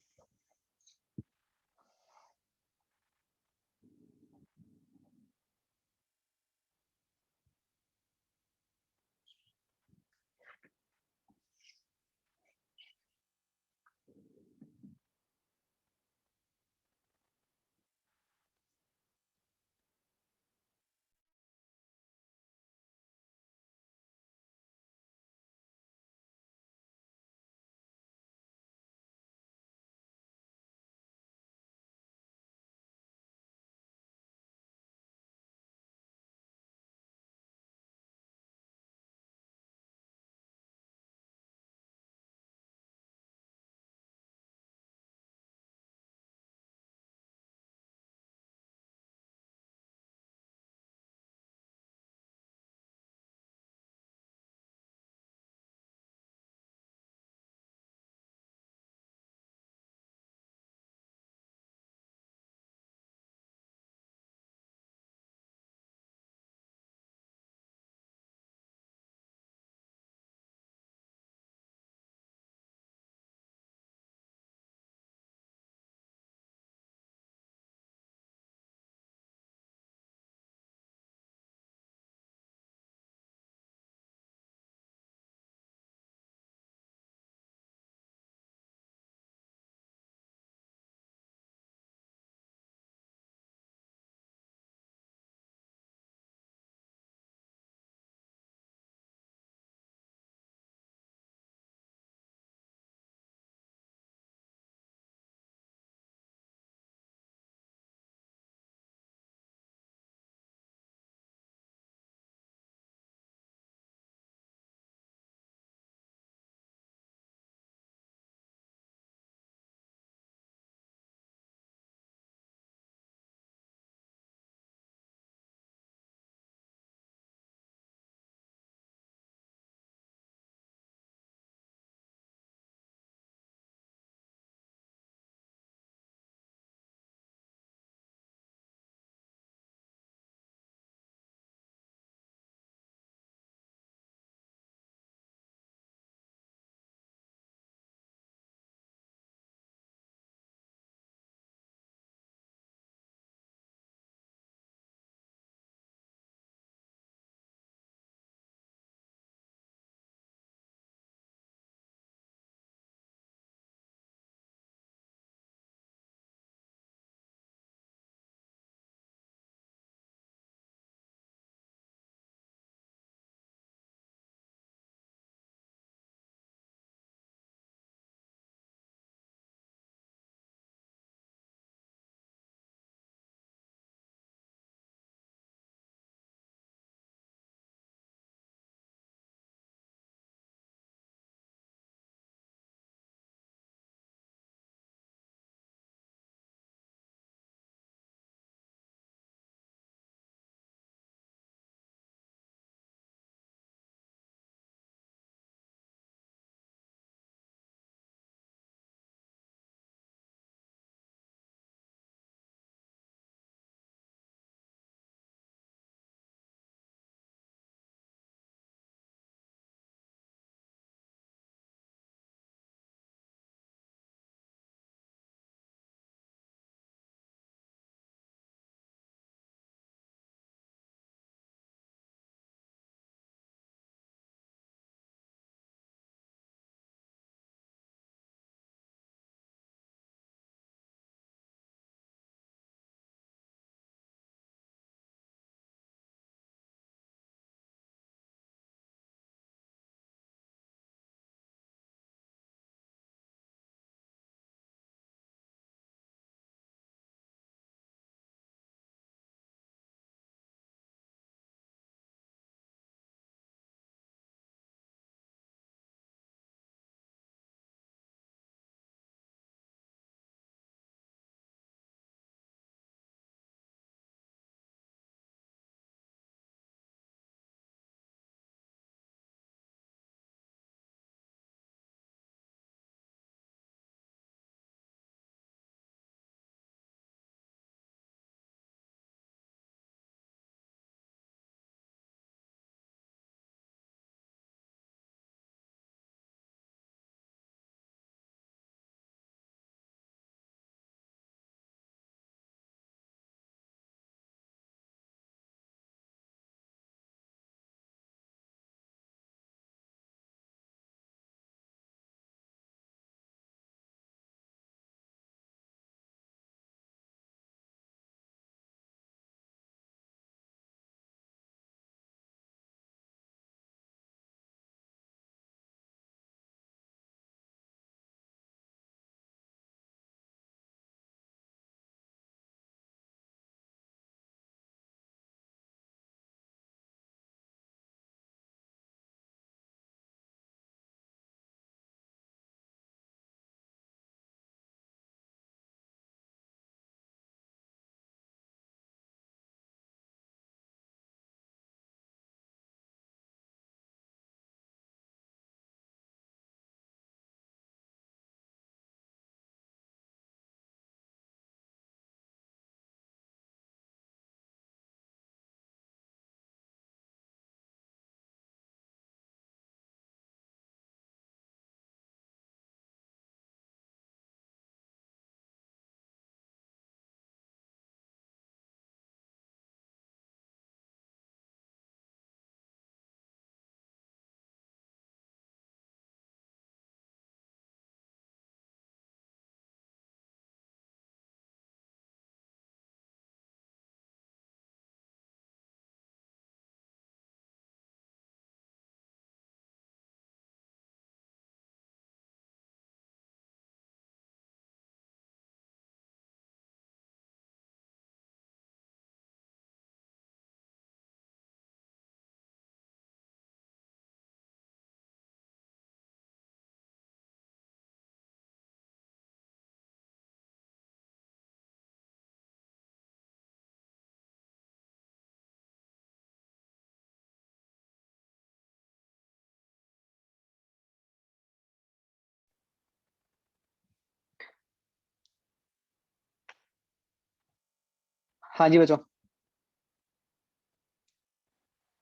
हाँ जी बच्चों,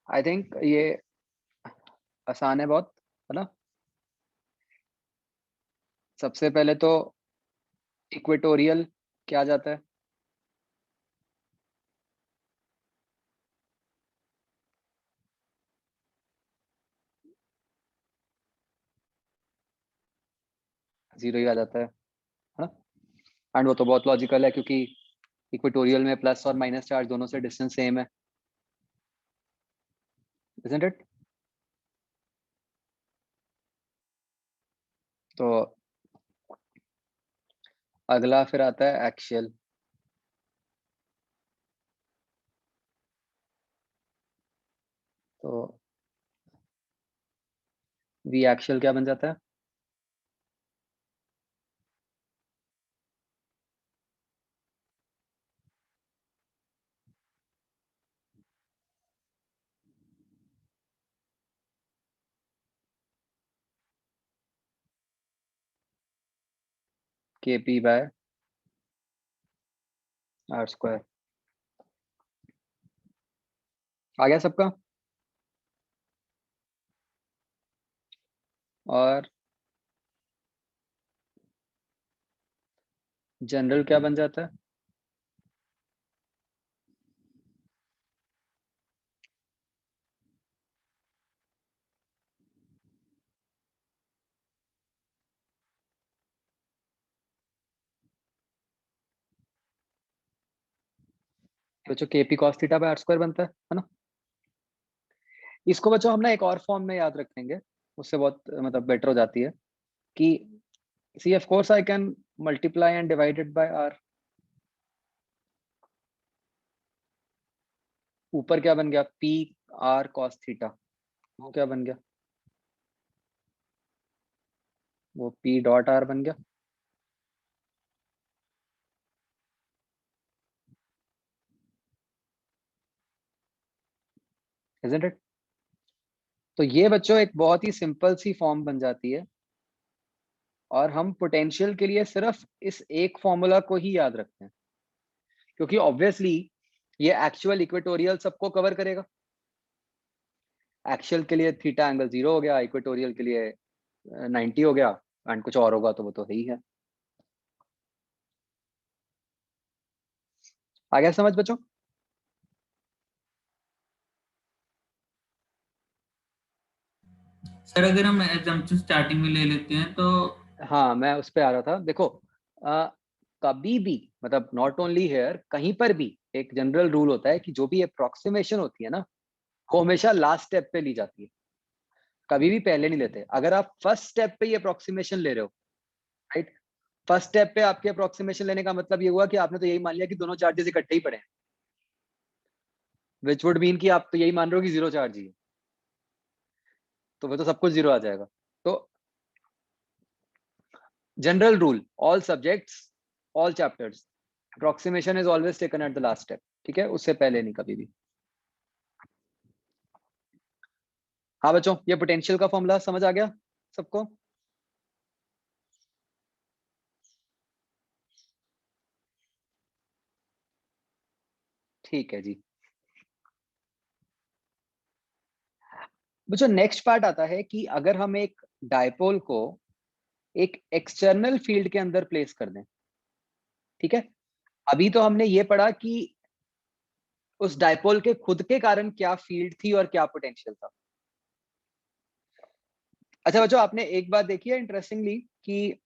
आई थिंक ये आसान है बहुत, है ना। सबसे पहले तो इक्वेटोरियल क्या आ जाता है? जीरो ही आ जाता है ना। एंड वो तो बहुत लॉजिकल है क्योंकि इक्वेटोरियल में प्लस और माइनस चार्ज दोनों से डिस्टेंस सेम है, isn't it? तो अगला फिर आता है एक्शियल। तो वी एक्शियल क्या बन जाता है? के पी बाय आर स्क्वायर। आ गया सबका? और जनरल क्या बन जाता है? बच्चों K P cos theta by R square बनता है ना। इसको बच्चों हम ना एक और फॉर्म में याद रखेंगे, उससे बहुत मतलब बेटर हो जाती है कि see of course I can multiply and divided by R. ऊपर क्या बन गया? पी आर कॉस थीटा, वो क्या बन गया? वो पी डॉट आर बन गया। Isn't it? तो ये बच्चों एक बहुत ही सिंपल सी फॉर्म बन जाती है और हम पोटेंशियल के लिए सिर्फ इस एक फॉर्मूला को ही याद रखते हैं क्योंकि ऑब्वियसली ये एक्चुअल इक्वेटोरियल सबको कवर करेगा। एक्चुअल के लिए थीटा एंगल 0 हो गया, इक्वेटोरियल के लिए 90 हो गया, एंड कुछ और होगा तो वो तो है ही है। आ गया समझ बच्चों? सर अगर हम एग्जाम्पल स्टार्टिंग में ले लेते हैं तो हाँ, मैं उस पे आ रहा था। देखो कभी भी मतलब नॉट ओनली हेयर, कहीं पर भी एक जनरल रूल होता है कि जो भी अप्रोक्सीमेशन होती है ना, वो हमेशा लास्ट स्टेप पे ली जाती है, कभी भी पहले नहीं लेते। अगर आप फर्स्ट स्टेप पे ये अप्रोक्सीमेशन ले रहे हो, राइट, फर्स्ट स्टेप पे आपके अप्रोक्सीमेशन लेने का मतलब ये हुआ कि आपने तो यही मान लिया कि दोनों चार्जेस इकट्ठे ही पड़े हैं, विच वुड मीन कि आप तो यही मान रहे हो कि जीरो चार्ज ही है, तो वो तो सब कुछ जीरो आ जाएगा। तो general rule, all subjects, all chapters, approximation is always taken at the last step, ठीक है, उससे पहले नहीं कभी भी। हाँ बच्चों, ये पोटेंशियल का फॉर्मूला समझ आ गया सबको? ठीक है जी। बच्चों नेक्स्ट पार्ट आता है कि अगर हम एक डायपोल को एक एक्सटर्नल फील्ड के अंदर प्लेस कर दें, ठीक है। अभी तो हमने ये पढ़ा कि उस डायपोल के खुद के कारण क्या फील्ड थी और क्या पोटेंशियल था। अच्छा बच्चों, आपने एक बात देखी है इंटरेस्टिंगली कि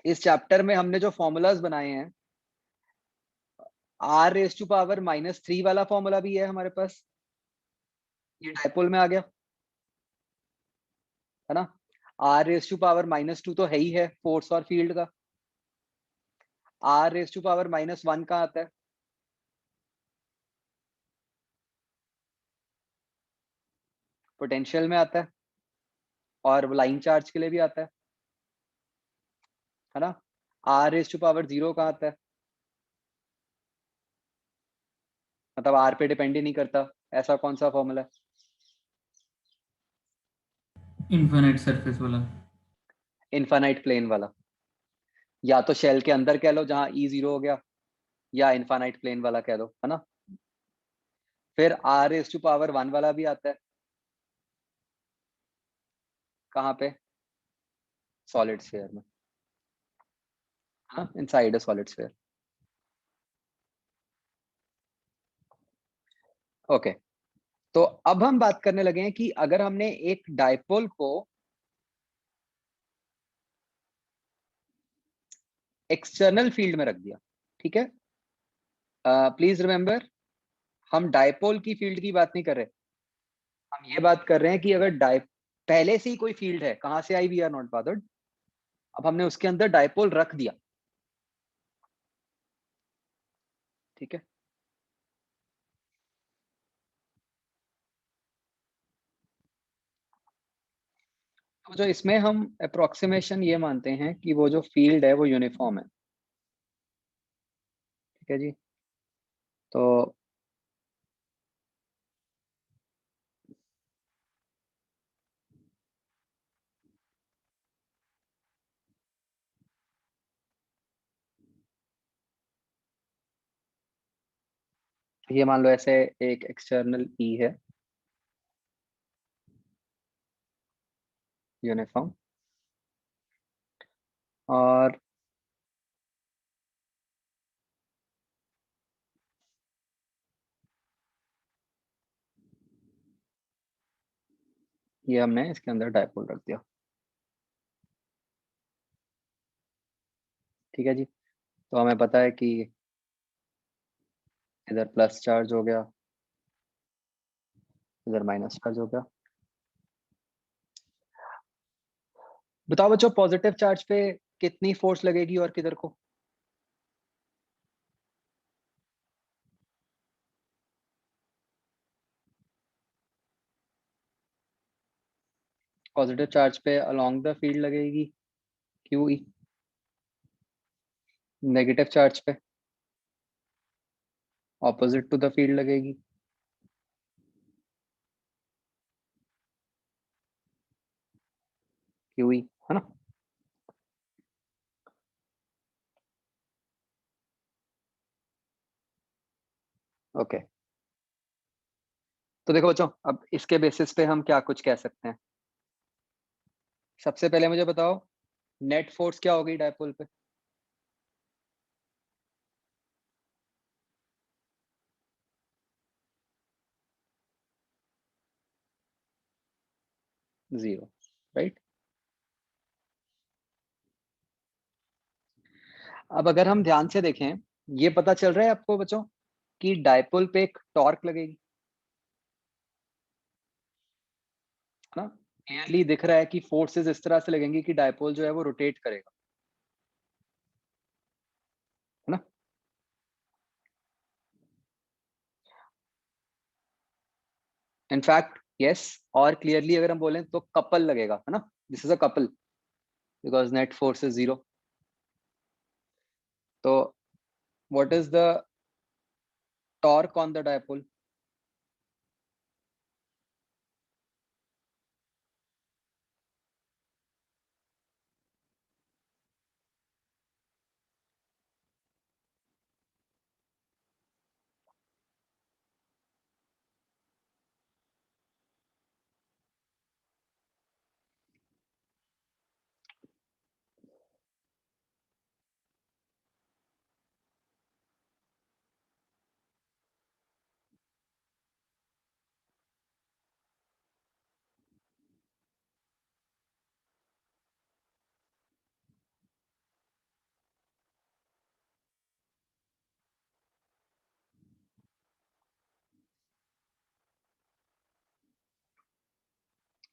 इस चैप्टर में हमने जो फॉर्मूलाज बनाए हैं, आर रेज टू पावर -3 वाला फॉर्मूला भी है हमारे पास, ये डायपोल में आ गया, है ना। आर रेज टू पावर -2 तो है ही है फोर्स और फील्ड का। आर रेज टू पावर -1 कहाँ आता है? पोटेंशियल में आता है, और लाइन चार्ज के लिए भी आता है ना। आर रेज टू पावर 0 कहाँ आता है? मतलब आर पे डिपेंड ही नहीं करता, ऐसा कौन सा फॉर्मूला है? इनफाइनाइट सरफेस वाला। इनफाइनाइट प्लेन वाला, या तो शेल के अंदर कह लो जहां ई 0 हो गया, या इनफाइनाइट प्लेन वाला कह दो, है ना। फिर r⁴ वाला भी आता है, कहाँ पे, सॉलिड स्फीयर में, हाँ, inside a solid sphere. Okay, तो अब हम बात करने लगे हैं कि अगर हमने एक डायपोल को एक्सटर्नल फील्ड में रख दिया, ठीक है, प्लीज रिमेंबर हम डायपोल की फील्ड की बात नहीं कर रहे, हम ये बात कर रहे हैं कि अगर पहले से ही कोई फील्ड है, कहां से आई, वी आर नॉट बॉदर्ड, अब हमने उसके अंदर डायपोल रख दिया, ठीक है। तो जो इसमें हम अप्रोक्सीमेशन ये मानते हैं कि वो जो फील्ड है वो यूनिफॉर्म है, ठीक है जी। तो ये मान लो ऐसे एक एक्सटर्नल ई है यूनिफॉर्म, और ये हमने इसके अंदर डायपोल रख दिया, ठीक है जी। तो हमें पता है कि इधर प्लस चार्ज हो गया, इधर माइनस चार्ज हो गया। बताओ बच्चों, पॉजिटिव चार्ज पे कितनी फोर्स लगेगी और किधर को, पॉजिटिव चार्ज पे अलोंग द फील्ड लगेगी QE, नेगेटिव चार्ज पे ऑपोजिट टू द फील्ड लगेगी QE, है ना। ओके, तो देखो बच्चों, अब इसके बेसिस पे हम क्या कुछ कह सकते हैं। सबसे पहले मुझे बताओ नेट फोर्स क्या होगी डायपोल पे, जीरो, राइट। अब अगर हम ध्यान से देखें, ये पता चल रहा है आपको बच्चों कि डायपोल पे एक टॉर्क लगेगी, है ना। क्लियरली दिख रहा है कि फोर्सेस इस तरह से लगेंगी कि डायपोल जो है वो रोटेट करेगा, है ना। इनफैक्ट यस, और क्लियरली अगर हम बोलें तो कपल लगेगा, है ना, this is a couple because net force is zero. तो what is the torque on the dipole,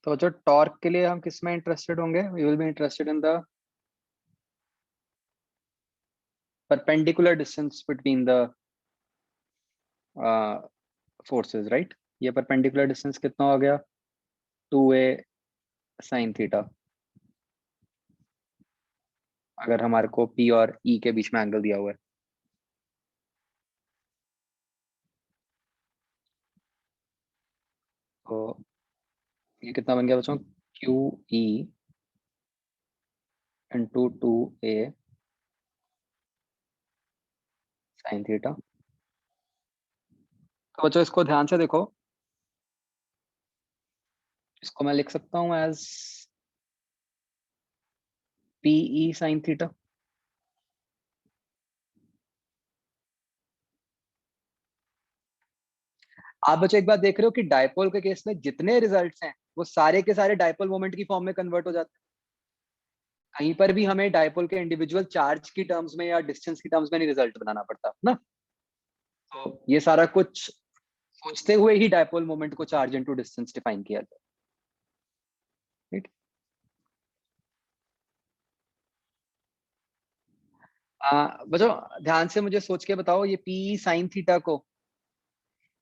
तो जो टॉर्क के लिए हम किस में इंटरेस्टेड होंगे, we will be interested in the perpendicular distance between the forces, right. ये परपेंडिकुलर डिस्टेंस कितना हो गया, 2a sin थीटा, अगर हमारे को P और E के बीच में एंगल दिया हुआ है। तो ये कितना बन गया बच्चों, QE into 2a sine theta. तो बच्चों इसको ध्यान से देखो, इसको मैं लिख सकता हूं एज पीई साइन थीटा। आप बच्चों एक बात देख रहे हो कि डायपोल के केस में जितने रिजल्ट्स हैं वो सारे के सारे डायपोल मोमेंट की फॉर्म में कन्वर्ट हो जाते हैं। कहीं पर भी हमें डायपोल के इंडिविजुअल चार्ज की टर्म्स में या डिस्टेंस की टर्म्स में नहीं रिजल्ट बनाना पड़ता ना। तो ये सारा कुछ सोचते हुए ही डायपोल मोमेंट को चार्ज इनटू डिस्टेंस डिफाइन किया गया। राइट। बच्चों ध्यान से मुझे सोच के बताओ, ये पी साइन थीटा को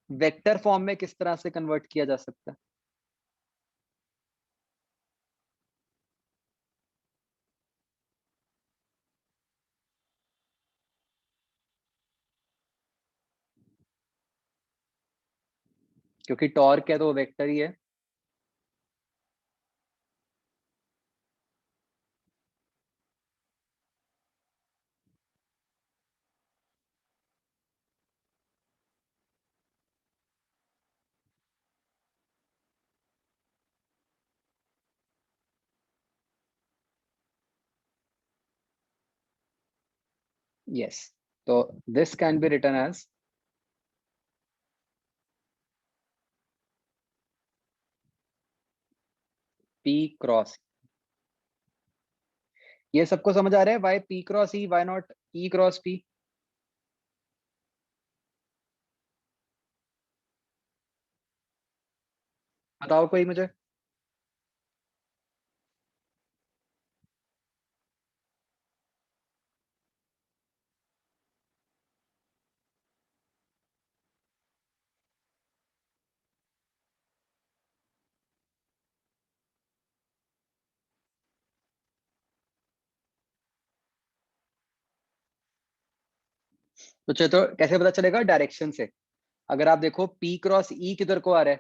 वेक्टर फॉर्म में किस तरह से कन्वर्ट किया जा सकता है? क्योंकि टॉर्क है तो वेक्टर ही है। Yes. So this can be written as P cross. ये सबको समझ आ रहा है? Why P cross E, why not E cross P? बताओ कोई मुझे। तो चलो, तो कैसे पता चलेगा? डायरेक्शन से। अगर आप देखो P क्रॉस E किधर को आ रहा है,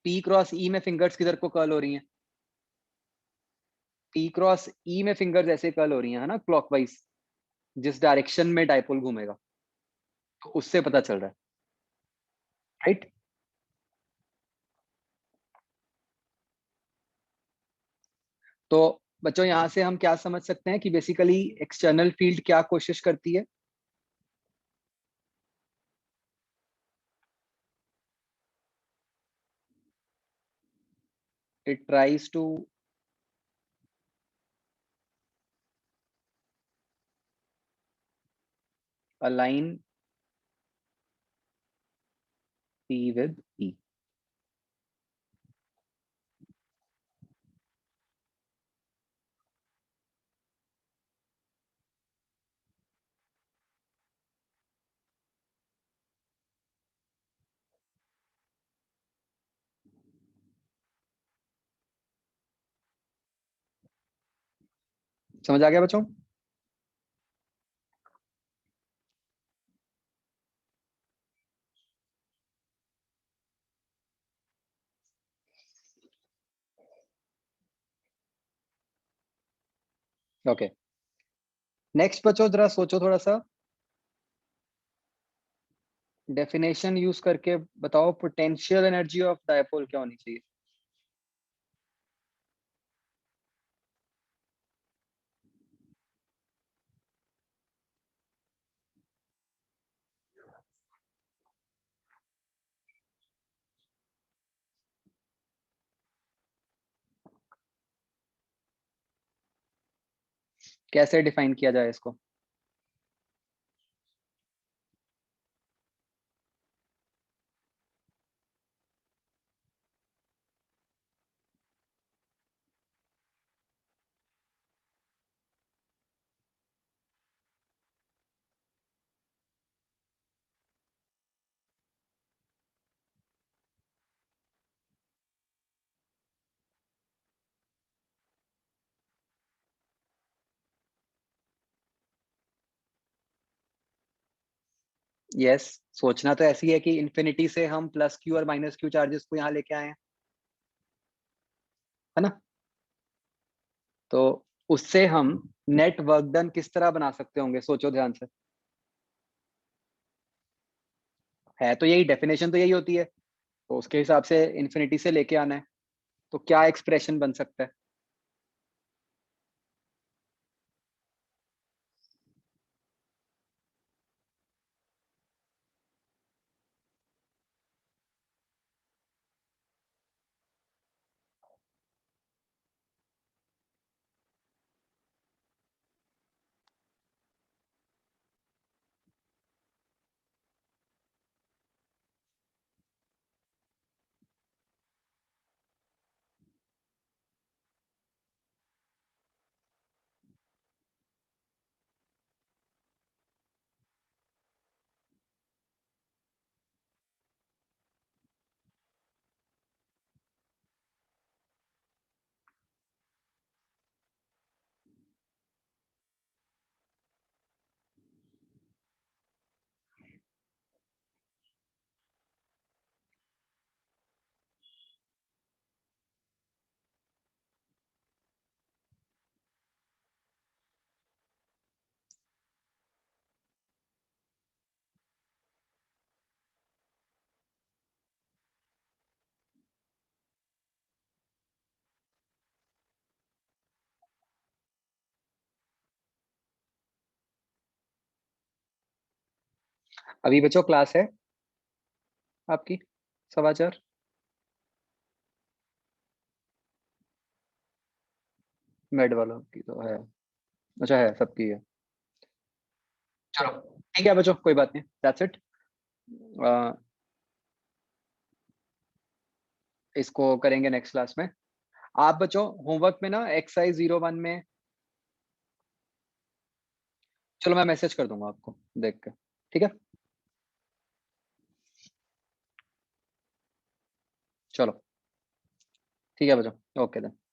P क्रॉस E में फिंगर्स किधर को कर्ल हो रही हैं? P क्रॉस E में फिंगर्स ऐसे कर्ल हो रही हैं, है ना, क्लॉकवाइज, जिस डायरेक्शन में डायपोल घूमेगा। तो उससे पता चल रहा है। राइट। तो बच्चों यहां से हम क्या समझ सकते हैं कि बेसिकली एक्सटर्नल फील्ड क्या कोशिश करती है? It tries to align P with E. समझ आ गया बच्चों? ओके। नेक्स्ट बच्चों जरा सोचो थोड़ा सा, डेफिनेशन यूज करके बताओ पोटेंशियल एनर्जी ऑफ डायपोल क्या होनी चाहिए? कैसे डिफाइन किया जाए इसको? यस, सोचना तो ऐसी है कि इन्फिनिटी से हम प्लस क्यू और माइनस क्यू चार्जेस को यहाँ लेके आए हैं, है ना? तो उससे हम नेट वर्क डन किस तरह बना सकते होंगे? सोचो ध्यान से। है तो यही, डेफिनेशन तो यही होती है, तो उसके हिसाब से इन्फिनिटी से लेके आना है। तो क्या एक्सप्रेशन बन सकता है? अभी बच्चों क्लास है आपकी 4:15? मेड वालों की तो है, अच्छा है, सबकी है। चलो ठीक है बच्चों, कोई बात नहीं, दैट्स इट। इसको करेंगे नेक्स्ट क्लास में। आप बच्चों होमवर्क में ना एक्सरसाइज 01 में, चलो मैं मैसेज कर दूंगा आपको देख के, ठीक है? चलो ठीक है बच्चों, ओके देन।